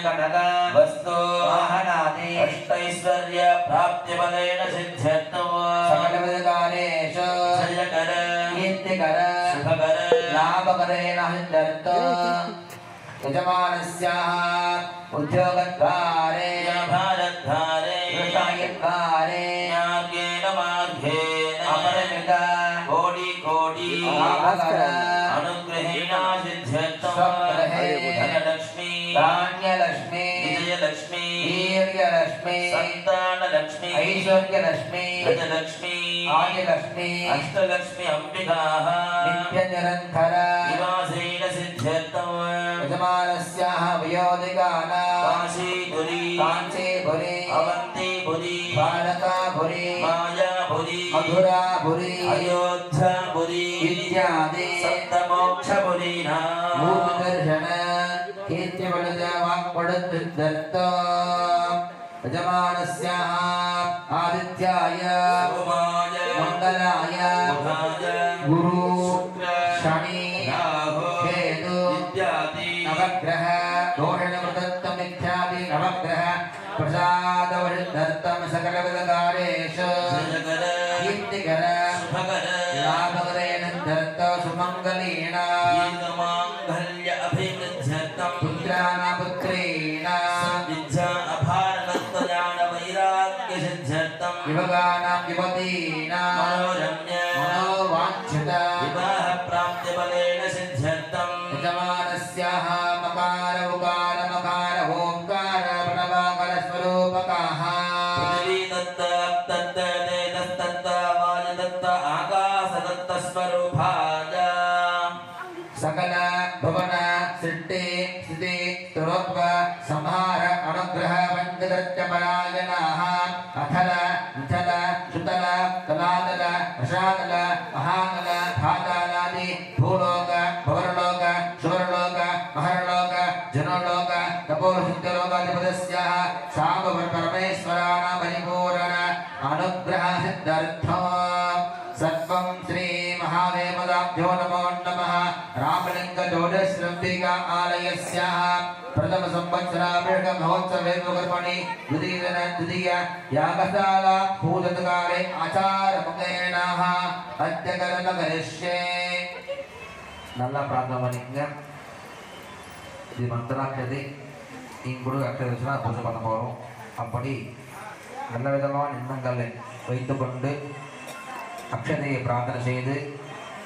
கனக வஸ்து வாஹனாதி அஷ்டைஸ்வர்ய பிராப்திபலேன சித்யர்த்தம் சகலவிதகாலேஷு ஜயகர கீர்த்திகர சுபகர லாபகரேண சித்யர்த்தம். யஜமானஸ்யாஹ உத்யோகத்வாரே வியாபாரத்வாரே விவசாயத்வாரே ஞானேன மார்கேன அபரிமித கோடி கோடி ஆபகர அனுக்ரஹேண சித்யர்த்தம். தனலக்ஷ்மி தான்யலக்ஷ்மி விஜயலக்ஷ்மி வீர்யலக்ஷ்மி சந்தானலக்ஷ்மி ஐஸ்வர்யலக்ஷ்மி கஜலக்ஷ்மி ஆதிலக்ஷ்மி அஷ்டலக்ஷ்மி அம்பிகாஹ நித்ய நிரந்தர நிவாசேன சித்யர்த்தம். मथुरापुरी अयोध्यापुरी इत्यादि सप्तमोक्षपुरीनां भूतदर्शन कीर्तिवलजवाक्पडुद्धर्त यजमानस्याः आदित्याय सोमाय मङ्गलाय बुधाय गुरु शुक्र शनि राहु केतु इत्यादि नवग्रह दोषणमृतत्वम् इत्यादि नवग्रह प्रसादवृद्धर्थं सकलविधकार्येषु जयकर कीर्तिकर शुभकर लाभकरेणर्थ सुमङ्गलेन दीर्घमाङ्गल्य अभिवृद्ध्यर्थं पुत्राणापुत्रेण विद्या अभारणत्वज्ञान वैराग्यसिद्ध्यर्थं युवकानां युवतीनां मनोरम्य मनोवाञ्छित विवाह प्राप्तिबलेन सिद्ध्यर्थं यजमानस्याः मकार उकार मकार ओंकार प्रणवाकार स्वरूपकाः पृथिवी दत्त दत्त तेजस्तत्त वायु दत्त आकाश दत्त स्वरूपाय सकल भुवन सृष्टि स्थिति स्तुरोत्व संहार अनुग्रह वंददत्त परायणाः अथल विथल सुतल तलातल रसातल महातल धातालादि भूलोक भवरलोक सुवरलोक महरलोक जनोलोक तपोसिद्धलोकाधिपतस्याः साम्बवर परमेश्वराणां परिपूर्ण अनुग्रह सिद्ध्यर्थम् सर्वं श्री महादेवताभ्यो नमो नमः रामलिंग जोडश्रम्बिका आलयस्याः प्रथम संवत्सराभिषेक महोत्सवे कर्मणि द्वितीय यागशाला पूजनकाले आचारमुखेनाः अद्यकर्म करिष्ये நல்ல பிரார்த்தனை பண்ணிக்கங்க இது மந்திராட்சதை இங்குடு அக்ஷரா பூஜை பண்ண போகிறோம் அப்படி நல்ல விதமான எண்ணங்களை வைத்துக்கொண்டு அக்ஷதையை பிரார்த்தனை செய்து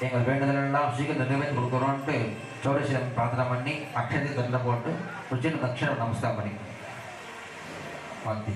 எங்கள் வேண்டுதலெல்லாம் சீக்கிரம் நிறைவேற்றி கொடுக்குறோன்ட்டு சோடேஸ்வரன் பிரார்த்தனை பண்ணி அக்ஷதை கல்ல போட்டு ருச்சின் தட்சிணம் நமஸ்காரம் பண்ணி மாற்றி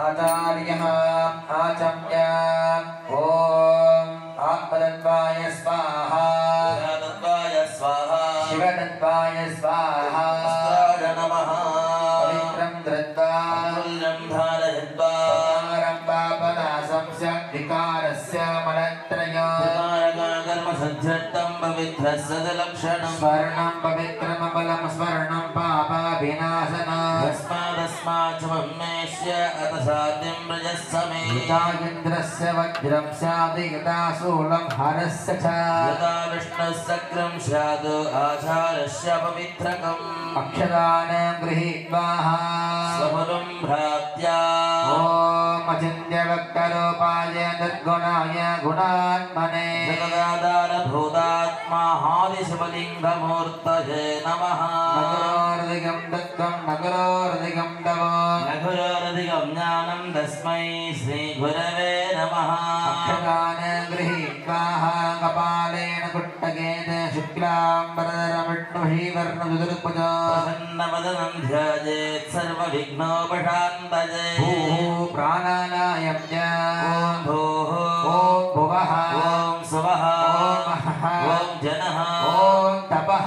आचार्यः आचम्य ॐ आत्मतत्त्वाय स्वाहा तत्त्वाय स्वाहा शिवतत्त्वाय स्वाहा अस्त्राय नमः पवित्रं धृत्वा मूल्यं धारयित्वा पारं पापनाशं च विकारस्य मन धृष्टं पवित्रः सदलक्षणं स्वर्णं पवित्रमबलं स्वर्णं पापविनाशनं यस्मादस्मात् वन्मेष्य अत साध्यं व्रजस्स मे यथा इन्द्रस्य वज्रं स्यात् यथा शूलं हरस्य च यदा विष्णुः सक्लं स्यात् आचारस्य पवित्रकम् अक्षराणां गृहीत्वा स्वफलं भ्रात्या ॐ अचिन्त्यवक्तरूपाय तद्गुणाय गुणात्मने जगदाधारभूतात्मा हादिशिवलिङ्गमूर्तये नमः नगरोर्दिगं दत्तं नगरोर्दिगं तव नगरोरधिकं ज्ञानं तस्मै श्रीगुरवे नमः अक्षराणां गृहीत्वा कपालेन कुट्टकेन शुक्लाम्बरधरविष्णुः प्रसन्नवदनं ध्यायेत् सर्वविघ्नोपशान्तये भूः प्राणानायम्य ॐ भूः ॐ भुवः ॐ सुवः ॐ महः ॐ जनः ॐ तपः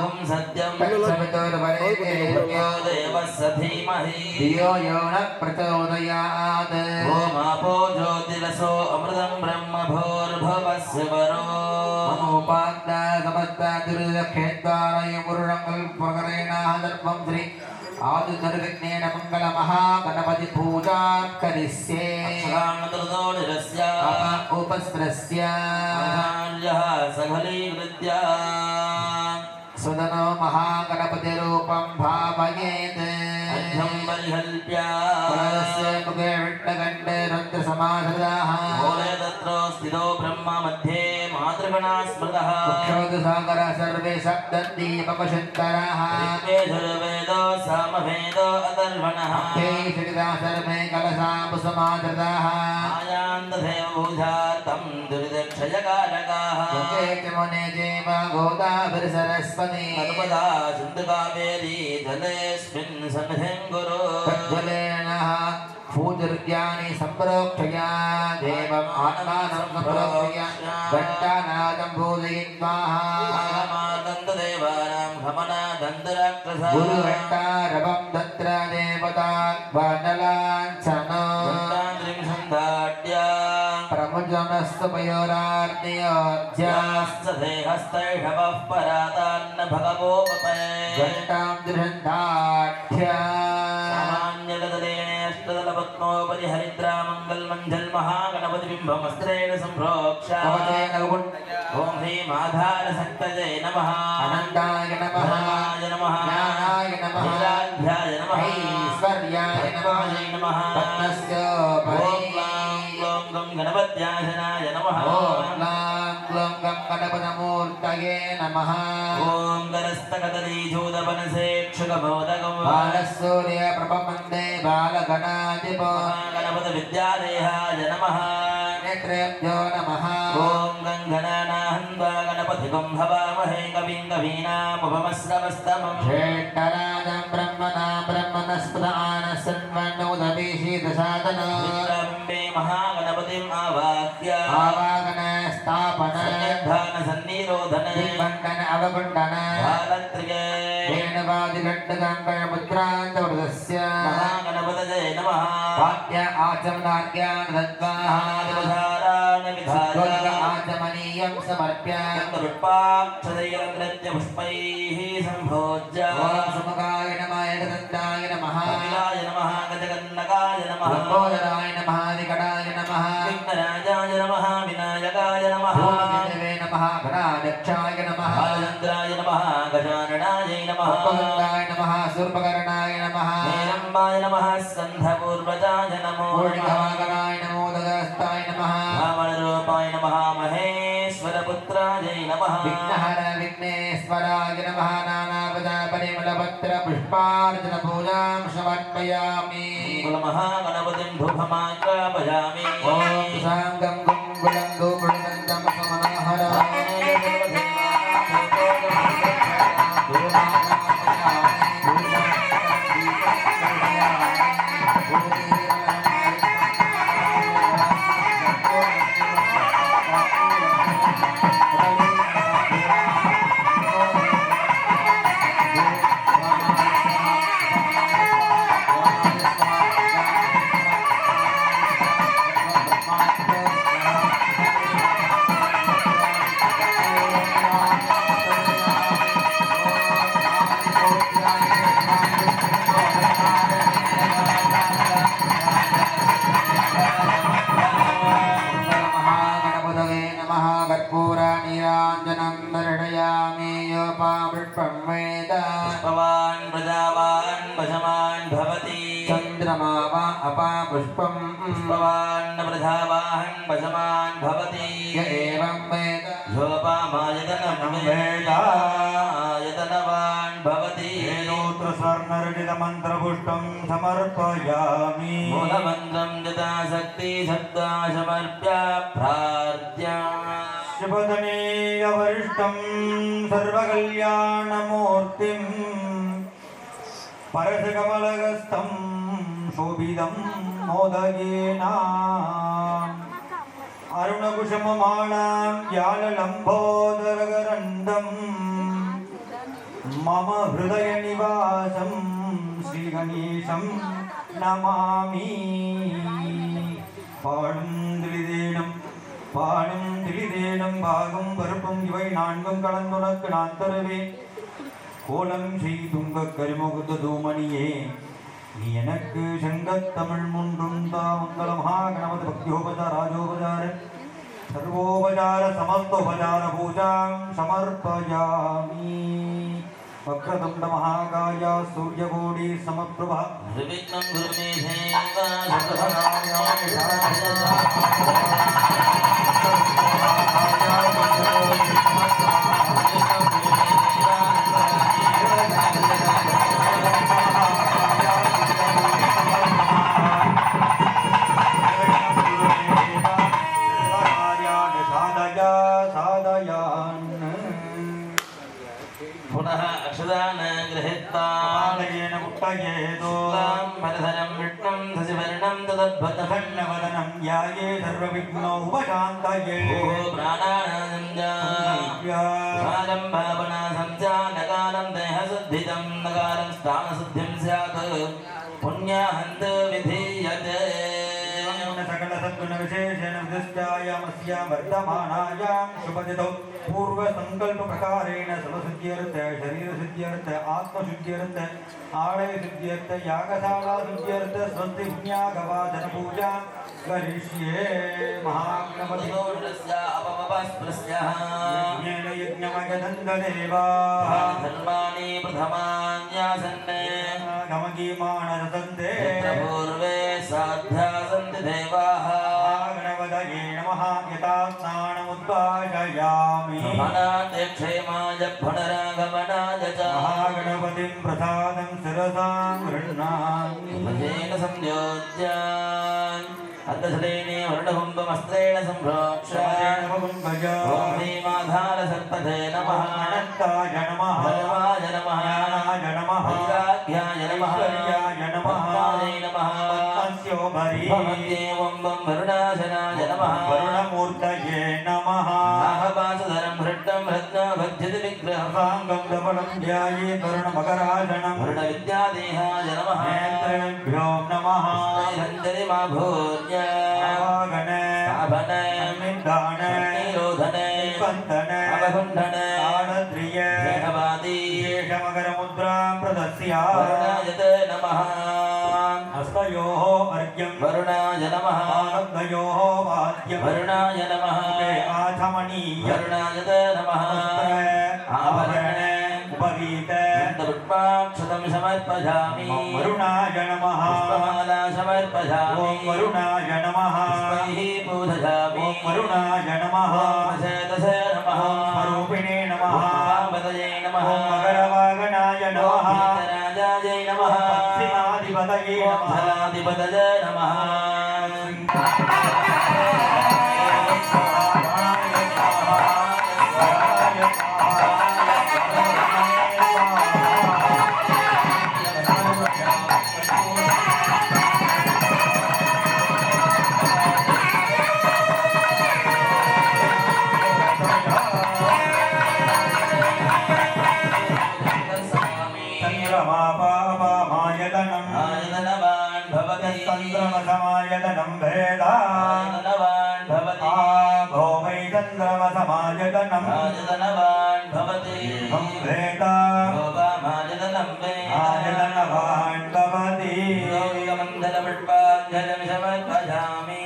ॐ सत्यं तत्सवितुर्वरेण्यं देवस्य धीमहि धियो यो न प्रचोदयात् ओमापो ज्योतिरसो अमृतं ब्रह्म भूर्भुवस्य वरो मनोपात्ता समस्ता दुर्लक्षेत्वारयमुरुणकल्पकरेण दर्पं श्री आदिर्विघ्नेन मङ्गलमहागणपति पूजा करिष्ये क्षामतुर्दोषस्य उपस्त्रस्य आचार्यः सफलीकृत्य सुदनो महागणपतिरूपं भावयेत् अध्यं परिकल्प्य पुनरस्य मुखे विट्टकण्ठे रुद्रसमाश्रिताः मूले तत्र स्थितो ब्रह्म मध्ये मातृगणा स्मृतः क्षोधसागर सर्वे सप्तन्ति पपशन्तराः ऋग्वेदो सामवेदो अथर्वणः ते श्रिता सर्वे कलशापुसमाश्रिताः आयान्तदेव भूजार्थं दुरिदक्षयकारकाः मुखे च मुने चैव गोदाभिर्सरस्वती नर्मदा सिन्धुकावेरी जलेऽस्मिन् सन्निधिं कुरु तज्जलेन पूजर्याणि सम्प्रोक्षया देवम् आत्मानं सम्प्रोक्षया घण्टानादं पूजयित्वा दन्तदेवानां गमनादन्तराक्षसः गुरुघण्टारवं तत्र देवतान्वनलाञ्छनो घण्टात्रिंशन्दाट्या प्रमुजनस्तु पयोरार्णयोज्यास् हस्तैषवः परातान्न भगवोपपे घण्टां त्रिषन्धाढ्या सामान्यगदलेनेष्टदलपद्मोपरि हरिद्रा मङ्गलमञ्जल महागणपतिबिम्बमस्त्रेण सम्प्रोक्ष कवचेन ॐ ह्रीमाधारसक्तये नमः अनन्ताय नमः धर्माय नमः ज्ञानाय नमः वीराभ्याय नमः ऐश्वर्याय नमः धर्माय नमः पद्मस्योपरि ॐ क्लां गं गणपत्याशनाय नमः ॐ क्लां क्लूं गं गणपतमूर्तये नमः ॐ गरस्तकदलीजूदपनसेक्षुकमोदकं बालसूर्यप्रभमन्दे बालगणाधिपो गणपतविद्यादेहाय नमः नेत्रेभ्यो नमः ॐ गङ्गणानाहन्वा गणपतिगं भवामहे कविं कवीनामुपमश्रवस्तमम् श्रेष्ठराजं ब्रह्मणा ब्रह्मणस्पदानसन्वन्नोदभिषीदसादन विश्रम्बे महागणपतिम् आवाह्य आवागन स्थापन सन्निधानसन्निरोधन दिग्बण्डन अवगुण्डन बालत्रिये वेणुवादिघण्टकाङ्कयमुद्रान्तवृतस्य महागणपतये नमः वाद्य आचमनाज्ञानदत्वाः धाराणि गोलक विधाय आचमनीयं समर्प्य पुष्पाक्षदैरग्रत्य पुष्पैः सम्भोज्य ॐ सुमुखाय नमः एकदन्ताय नमः कपिलाय नमः गजकन्नकाय नमः लम्बोदराय नमः विकटाय नमः विघ्नराजाय नमः विनायकाय नमः भूमिदेवे नमः गणाध्यक्षाय नमः बालचन्द्राय नमः गजाननाय नमः उपगन्धाय नमः सूर्पकर्णाय नमः हेरम्बाय नमः स्कन्धपूर्वजाय नमो पूर्णिकवागनाय नमो दगस्ताय नमः वामनरूपाय नमः महेश्वरपुत्राय नमः विघ्नहर विघ्नेश्वराय नमः नानाविध परिमलपत्र पुष्पार्चन पूजां समर्पयामि कुलमहागणपतिं धूपमाग्रापयामि ॐ साङ्गं गुङ्गुलं गोपुरन्दं अपापुष्पं वेद पुष्पवान् प्रजावान् वशमान् भवति चन्द्रमा वा अपापुष्पं पुष्पवान् प्रजावान् वशमान् भवति य एवं वेद योपामायतनं वेद आयतनवान् भवति वेदोत्र स्वर्णरचितमन्त्रपुष्पं समर्पयामि मूलमन्त्रं यथाशक्ति शब्दा समर्प्य प्रार्थ्य शुभधनेयवरिष्ठं सर्वकल्याणमूर्तिं परशकमलगस्तं शोभितं मोदयेन अरुणकुसुममालां ज्ञानलम्बोदरगरन्दं मम हृदयनिवासं श्रीगणेशं नमामि பாடும் திளிதேனும் பாகும் பருப்பும் இவை நான்கும் கலந்துனக்கு நான் தருவேன் கோலம் செய்துங்க கரிமுகத்த தூமணியே நீ எனக்கு சங்கத்தமிழ் முன்றும் தாமங்கல மகாகணபதி பக்தியோபசார ராஜோபசார சர்வோபசார சமஸ்தோபசார பூஜாம் சமர்ப்பயாமி வக்ரதுண்ட மகாகாய சூரியகோடி சமப்ரபா निर्विघ्नं गुरु मे पुनः अक्षदान गृहीत्वा मलधरं विष्णुं शशिवर्णं तदद्भुतं खण्डवदनं याये सर्वविघ्नोपशान्तये प्राणानां भावनासं च नकारं देहशुद्धितं नकारं स्थानशुद्धिं स्यात् पुण्याहन्त विधीयते सकल सद्गुण विशेषण विशिष्टायामस्यां वर्तमानायां शुभदितौ पूर्व संकल्प प्रकारेण सर्वसिद्ध्यर्थ शरीर सिद्ध्यर्थ आत्मशुद्ध्यर्थ आलय सिद्ध्यर्थ यागशाला सिद्ध्यर्थ स्वस्ति पुण्यागवाचन पूजा करिष्ये महागणपति यज्ञेन यज्ञमयदन्तदेवा धर्माणि प्रथमान्यासन्ने गमगीमानरसन्ते पूर्वे साध्या सन्ति देवाः गणपतये नमः यथा स्नानमुद्वाशयामि भनाते क्षेमाय पुनरागमनाय च महागणपतिं प्रसादं शिरसां गृह्णामि भजेन संयोज्यान् अर्धशलेने वर्णकुम्भमस्त्रेण सम्प्रोक्ष्य ॐ ह्रीमाधार सर्पते नमः अनन्ताय नमः धर्माय नमः ज्ञानाय नमः वैराग्याय नमः ऐश्वर्याय नमः पद्माय नमः पद्मस्योपरि भवत्येवं वं वरुणाशनाय नमः वरुणमूर्तये नमः नाहपाशधरं हृष्टं रत्नभज्यति विग्रहं साङ्गं दपलं ध्याये वरुणमकराजनं वरुणविद्यादेहाय नमः नेत्रेभ्यो नमः नैरञ्जनिमाभूर्य आवागण स्थापन निधान निरोधन स्पन्दन अवगुण्ठन आनद्रिय देहवादी मकरमुद्रां प्रदस्या वरुणाय नमः हस्तयोः अर्घ्यं वरुणाय नमः पादद्वयोः वाद्यं वरुणाय नमः आचमनीय वरुणाय नमः आभरण उपवीत पुष्पाक्षतं समर्पयामि वरुणाय नमः पुष्पमाला समर्पयामि ॐ वरुणाय नमः पुष्पैः पूजयामि ॐ वरुणाय नमः दशे नमः स्वरूपिणे नमः पार्वतये नमः ॐ मकरवागणाय नमः राजाय नमः पश्चिमाधिपतये नमः जलाधिपतये नमः आयतनवान् भवति चन्द्रमसमायतनं भेदा आयतनवान् भवति भौमै चन्द्रमसमायतनं आयतनवान् भवति भेदा गोपामायतनं आयतनवान् भवति योगिकमण्डलपुष्पाञ्जलिं समर्पयामि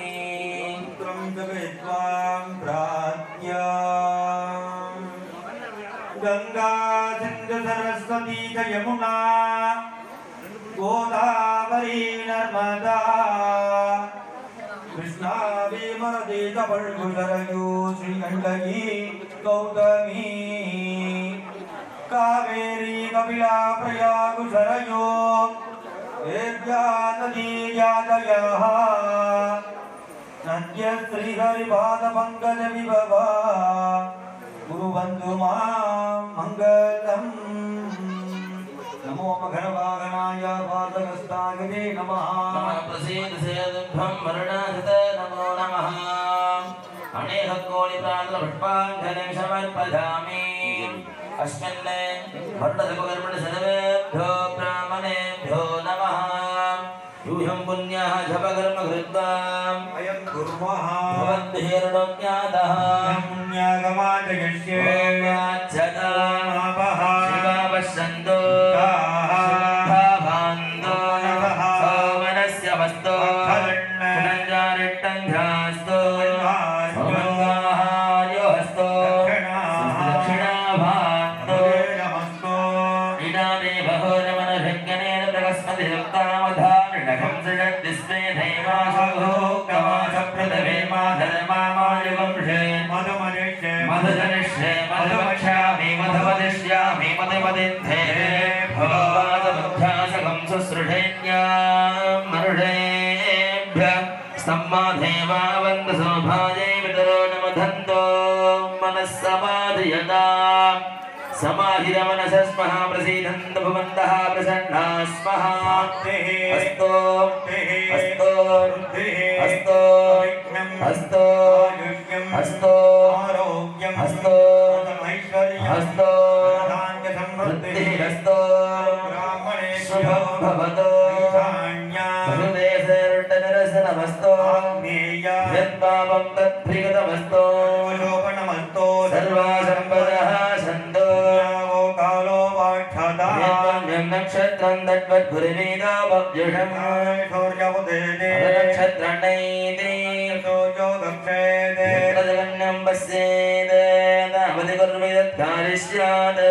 त्रं जगत्वां प्रार्थ्य गङ्गा सिंधु सरस्वती च यमुना गोदावरी नर्मदा कृष्णा भीमनदी च फल्गु सरयू श्रीगण्डकी गौतमी कावेरी कपिला प्रयाग सरयू वेद्या नदी यादयः नद्य श्रीहरिपाद पंकज विभवा गुरुबंधु मां मंगलम् नमो मघनवाहनाय पादहस्ताय नमः नमः प्रसीद सेदुभं वरुणाधित नमो नमः अनेक कोटि प्रातः पुष्पाञ्जलिं समर्पयामि अस्मिन् वर्णदपकर्मण सर्वेभ्यो ब्राह्मणेभ्यो नमः यूयं पुण्यः जपकर्म कृत्वा अयं कुर्मः भवद्भिर्णोज्ञातः पुण्यागमाजयस्य ओम्याच्छता आपः शिवापश्यन्तो शिवाभान्तो सोमनस्य वस्तो पुनञ्जारिष्टं ध्यास्तो सोमङ्गाहार्यो हस्तो दक्षिणाभान्तो नमस्तो इदाने बहोरमनभिज्ञनेन प्रकस्मति युक्तामधारिणकं सृजद्दिस्मे धैमाशोक्तमाशप्रदवे माधर्मामायुवंशे मधुमनिष्ये मधुजनिष्ये मधुवक्ष्यामि मधुवदिष्यामि मधुवदिन्धे भवादमध्यासकं शुश्रुषेण्यां मरुषेभ्यः सम्माधेवावन्तसौभाजे पितरो नमधन्तो मनस्समाधियताम् समाहिरमनसस्मः प्रसीदन्तु भवन्तः प्रसन्नाः स्मः हस्तो हस्तो हस्तो हस्तो हस्तो आरोग्यं हस्तो ऐश्वर्यं हस्तो धान्य समृद्धिः हस्तो ब्राह्मणेभ्यो शुभं भवतु बहुदेशर्टनिरसनमस्तो आग्नेया यत्पापं तत्प्रियतमस्तो शोभनमस्तो सर्वासम्पदः सन्तो वो कालो वाक्षता यत्पुण्यं नक्षत्रं तद्वद्भुरिवेदापब्जुषम् शौर्यवदेदे नक्षत्रण्यैते सोजो गक्षेदे तदगण्यं पश्येत् तावति कुर्वैतत्कारिष्यात्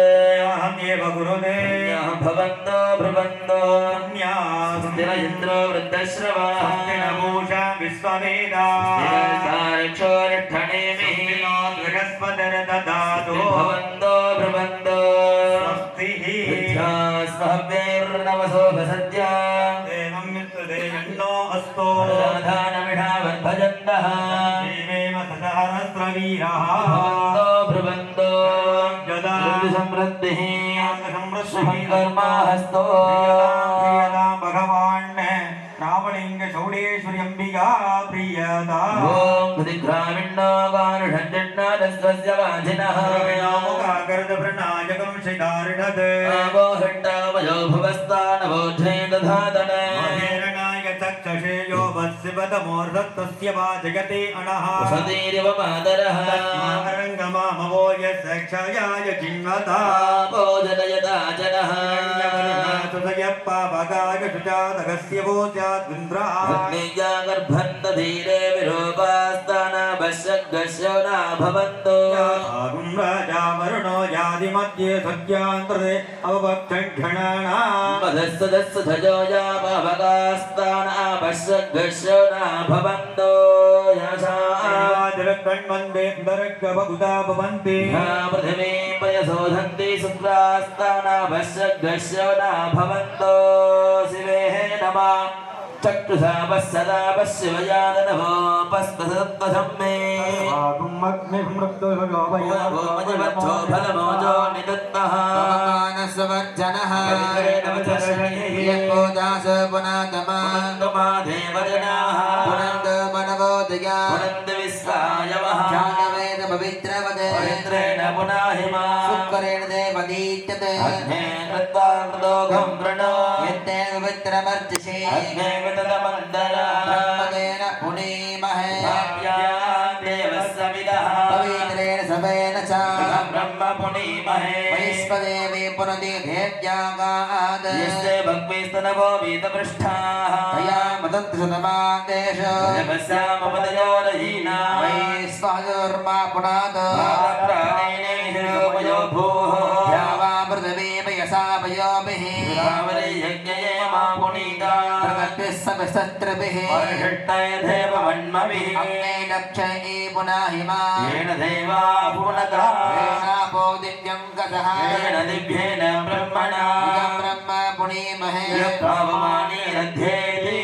अहमेव गुरुदे यः भवन्तो भ्रुवन्तो पुण्यास्ति स्थिरयन्द्रो वृद्धश्रवाः नभूषा विश्ववेदा स्थिरसारक्षोरिष्ठनेमिः बृहस्पतिर्ददातु भवन्तो भ्रुवन्तो स्वस्तिः विद्यास्मभ्यैर्नमसोभसद्या देवं मित्रदेयन्नो अस्तो राधानमिषावद्भजन्तः देवेम सहस्रवीरः भवन्तो भ्रुवन्तो यदा समृद्धिः समृद्धिः कर्माहस्तो प्रियदा भगवान् रावलिंग चौडेश्वर्यंबिका प्रियदा ॐ कृतिग्रामिण्णो गानुषञ्जन्नादस्वस्य वाजिनः मुखाकर्दप्रणायकं शिदारिणत् आमोहट्टामयो भुवस्तानवोढे दधातन महेरणाय चक्षुषे यो वत्सिवतमोर्धत्तस्य वाजयते अणः वसतीरिव मातरः रङ्गमामवो यक्षयाय जिन्वता भोजनयता जनः सुतयप्पावगाय सुजातकस्य वो स्याद्विन्द्रः अग्निजा गर्भन्तधीरे विरूपास्तानवश्यग्गस्यो न भवन्तो आगुं राजा वरुणो यादिमध्ये सत्यान्तरे अवभक्षणानाम् मधस्सदस्सधजो यापवगास्तानवश्यग्गस्यो न भवन्तो यशा कण्वन्दे दरग्गभुता भवन्ति पृथिवीं पयसोधन्ति शुक्रास्तानवश्यग्गस्यो न भवन्तो शिवेः नमः चक्षुषा पश्यदा पश्यवयादनवोपस्पसत्पथं मे मजवच्छो फलमोजो निदत्तः मानसवर्जनः यत्पोदास पुनातमा देवजनाः पुनन्द मनवोदया पुनन्द विश्वायवः जातवेद पवित्रवदे पवित्रेण पुनाहिमा शुक्रेण देवदीत्यते अग्ने कृत्वा मृदोघं वृणो यत्ते पवित्रमर्चसे अग्ने विततमन्दरा ब्रह्मदेन पुनीमहे देवस्सविदः पवित्रेण सवेन च ब्रह्म पुनीमहे वैश्वदेवी पुनदि भेद्यागाद यस्य भक्तिस्तनवो वीतपृष्ठाः तया मदन्तसुतमादेश जपस्यामपदयोरहीना वैश्वायुर्मा पुनाद प्राणेनेभिरोपयो भूः तयोभिः रावरे यज्ञये मा पुनीता प्रगतिः सविशस्त्रभिः वर्षट्टय देववन्मभिः अग्ने दक्षये पुनाहिमा येन देवा पुनता येनापो दिव्यं गतः येन दिव्येन ब्रह्मणा इदं ब्रह्म पुनीमहे यत्पावमानि रध्येति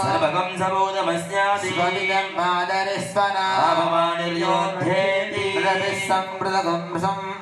सर्वगं सबोधमस्यादि स्वदिदं मादरिस्वना पावमानिर्योध्येति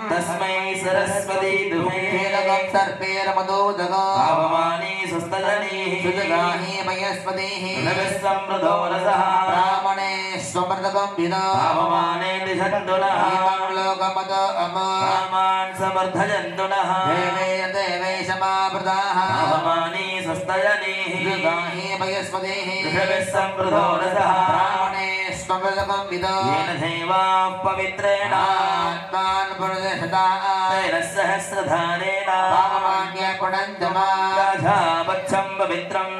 तस्मै सरस्वती दुहे खेलकं सर्पेरमदोदगो पावमानि सुस्तजनीः सुजगाहि वयस्पतिः रविसम्प्रदो रसः ब्राह्मणे स्वमृतकं विदा पावमाने दिशन्तु नः इमं लोकमद अमो कामान् समर्थयन्तु नः देवे देवे समावृताः पावमानि सुस्तजनीः सुजगाहि वयस्पतिः रविसम्प्रदो रसः ब्राह्मणे स्वमृतकं विदा येन देवाः पवित्रेण आत्मान् पुरुषदा तेन सहस्रधारेण पावमान्य पुनन्दमा राजा वत्सं पवित्रम्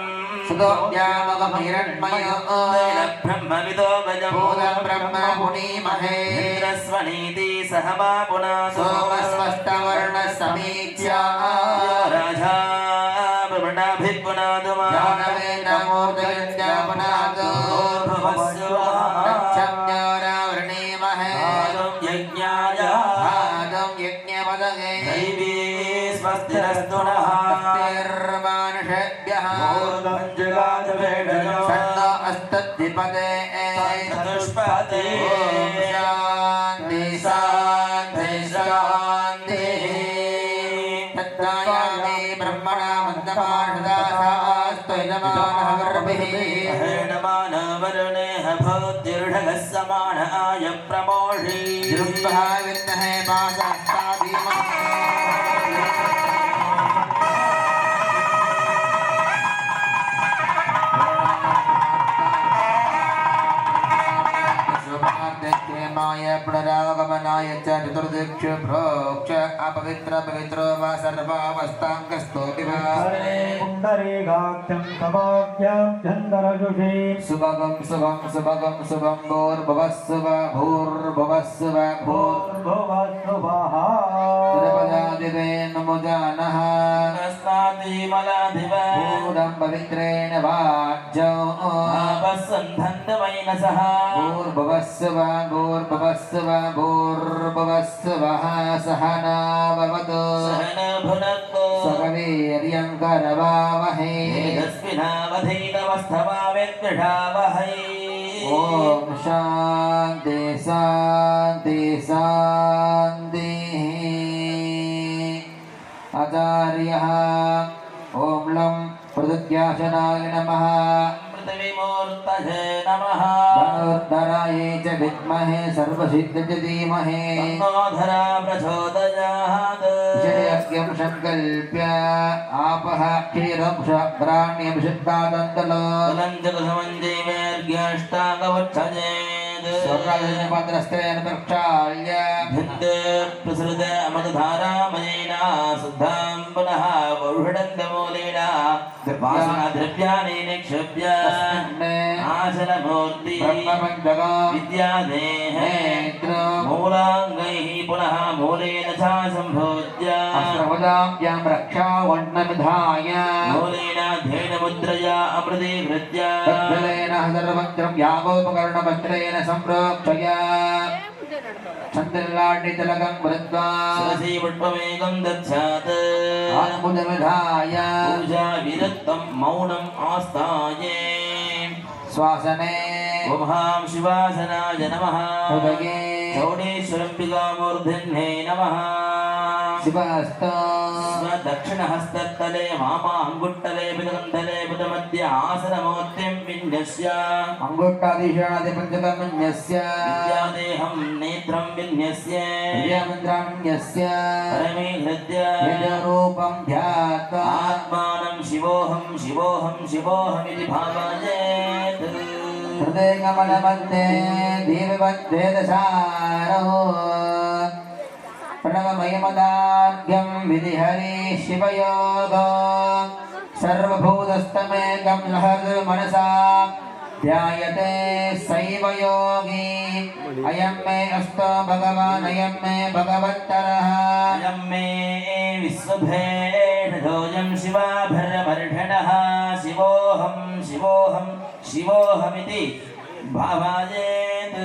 सुदोऽप्यामगमहिरण्मयो तेन ब्रह्मविदो गजम् भूतं ब्रह्म पुनीमहे इन्द्रस्वनीति सह मा पुनातु सोमस्पष्टवर्णसमीच्या राजा ब्रह्मणाभिपुनातु मा जानवेन्द्रमूर्तयञ्जापनादो रक्षम्योरावृणीमहे आदं यज्ञाय आदं यज्ञपदगे दैवी स्वस्तिरस्तु नः स्थिर्मानुषेभ्यः ऊर्ध्वञ्जगाजवेडयो सन्नो अस्तद्विपदे चतुष्पदे शान्ति शान्ति शान्तिः तत्रायामे ब्रह्मणा मन्दपाषदासास्तु यजमानः गर्भिः हेणमानवरुणेह भूतिर्ढगः समान आय प्रमोषि जृम्भः विद्महे पाशास्ता धीमहि माय पुनरागमनाय च चतुर्दिक्षु प्रोक्ष अपवित्र पवित्रो वा सर्वावस्थाङ्गस्तोऽपि वा पुण्डरीकाक्षं समाख्यं चन्दरजुषे सुभगं शुभं सुभगं शुभं भूर्भुवस्सुव भूर्भुवस्सुव भूर्भुवस्सुवः द्रपदादिवे नमुजानः अस्तादिमलाधिव भूतं पवित्रेण वाज्यौ आपस्सन्धन्तमैनसः भूर्भुवस्सुव भूर्भुवस्सुव भूर्भुवस्सुवः सहना भवतु सहन भुनक्तु स्ववीर्यं करवावहै तेजस्विनावधीतमस्तवावेद्विषावहै ॐ शान्ति शान्ति शान्तिः आचार्यः ॐ लं पृथुत्याशनाय नमः पृथिवीमूर्तये नमः धनुर्धराय च विद्महे सर्वसिद्धिं धीमहि तन्नोधरा प्रचोदयात् विषयज्ञं सङ्कल्प्य आपः क्षीरं ग्राण्यं सिद्धादन्तलो कलञ्जकसमञ्जीवेर्ग्यष्टाङ्गवक्षजेत् स्वर्णपात्रस्त्रेण प्रक्षाल्य भिन्दे प्रसृत अमृतधारामयेन शुद्धां पुनः वौषडन्तमूलेन वासनाद्रव्याणि निक्षिप्य नाशनमूर्ति विद्यादेः मूलाङ्गैः पुनः मूलेन च सम्भोज्य अस्त्रपदाभ्यां रक्षावण्णविधाय मूलेन धेनुमुद्रया अप्रतिहृत्य तद्बलेन सर्वत्रं यावोपकरणवस्त्रेण सम्प्रोक्षय चन्द्रलाड्यतिलकं वृत्वा शिरसि पुष्पमेकं दध्यात् आत्मजविधाय पूजा विरक्तं मौनम् आस्ताये श्वासने ओमहां शिवासनाय नमः हृदये चौडेश्वरम्बिकामूर्धिन्ये नमः शिवस्त दक्षिणहस्तले वामाङ्गुट्टले पितकन्धले पितमध्य आसनमूर्तिं विन्यस्य अङ्गुष्ठादिशादिपञ्चकमन्यस्य विद्यादेहं नेत्रं विन्यस्य विद्यामन्त्राण्यस्य परमीहृत्य यजरूपं ध्यात्वा आत्मानं शिवोऽहं शिवोऽहं शिवोऽहमिति भावयेत् हृदयकमलमध्ये दीपवद्वेदसारो प्रणवमयमदार्घ्यं विधिहरि शिवयोग सर्वभूतस्तमेकं सहर्मनसा ध्यायते सैव योगी अयं मे अस्तो भगवान् अयं मे भगवत्तरः अयं मे विश्वभेदोऽयं शिवाभरवर्षणः शिवोऽहं शिवोऽहं शिवोऽहमिति भावायेत्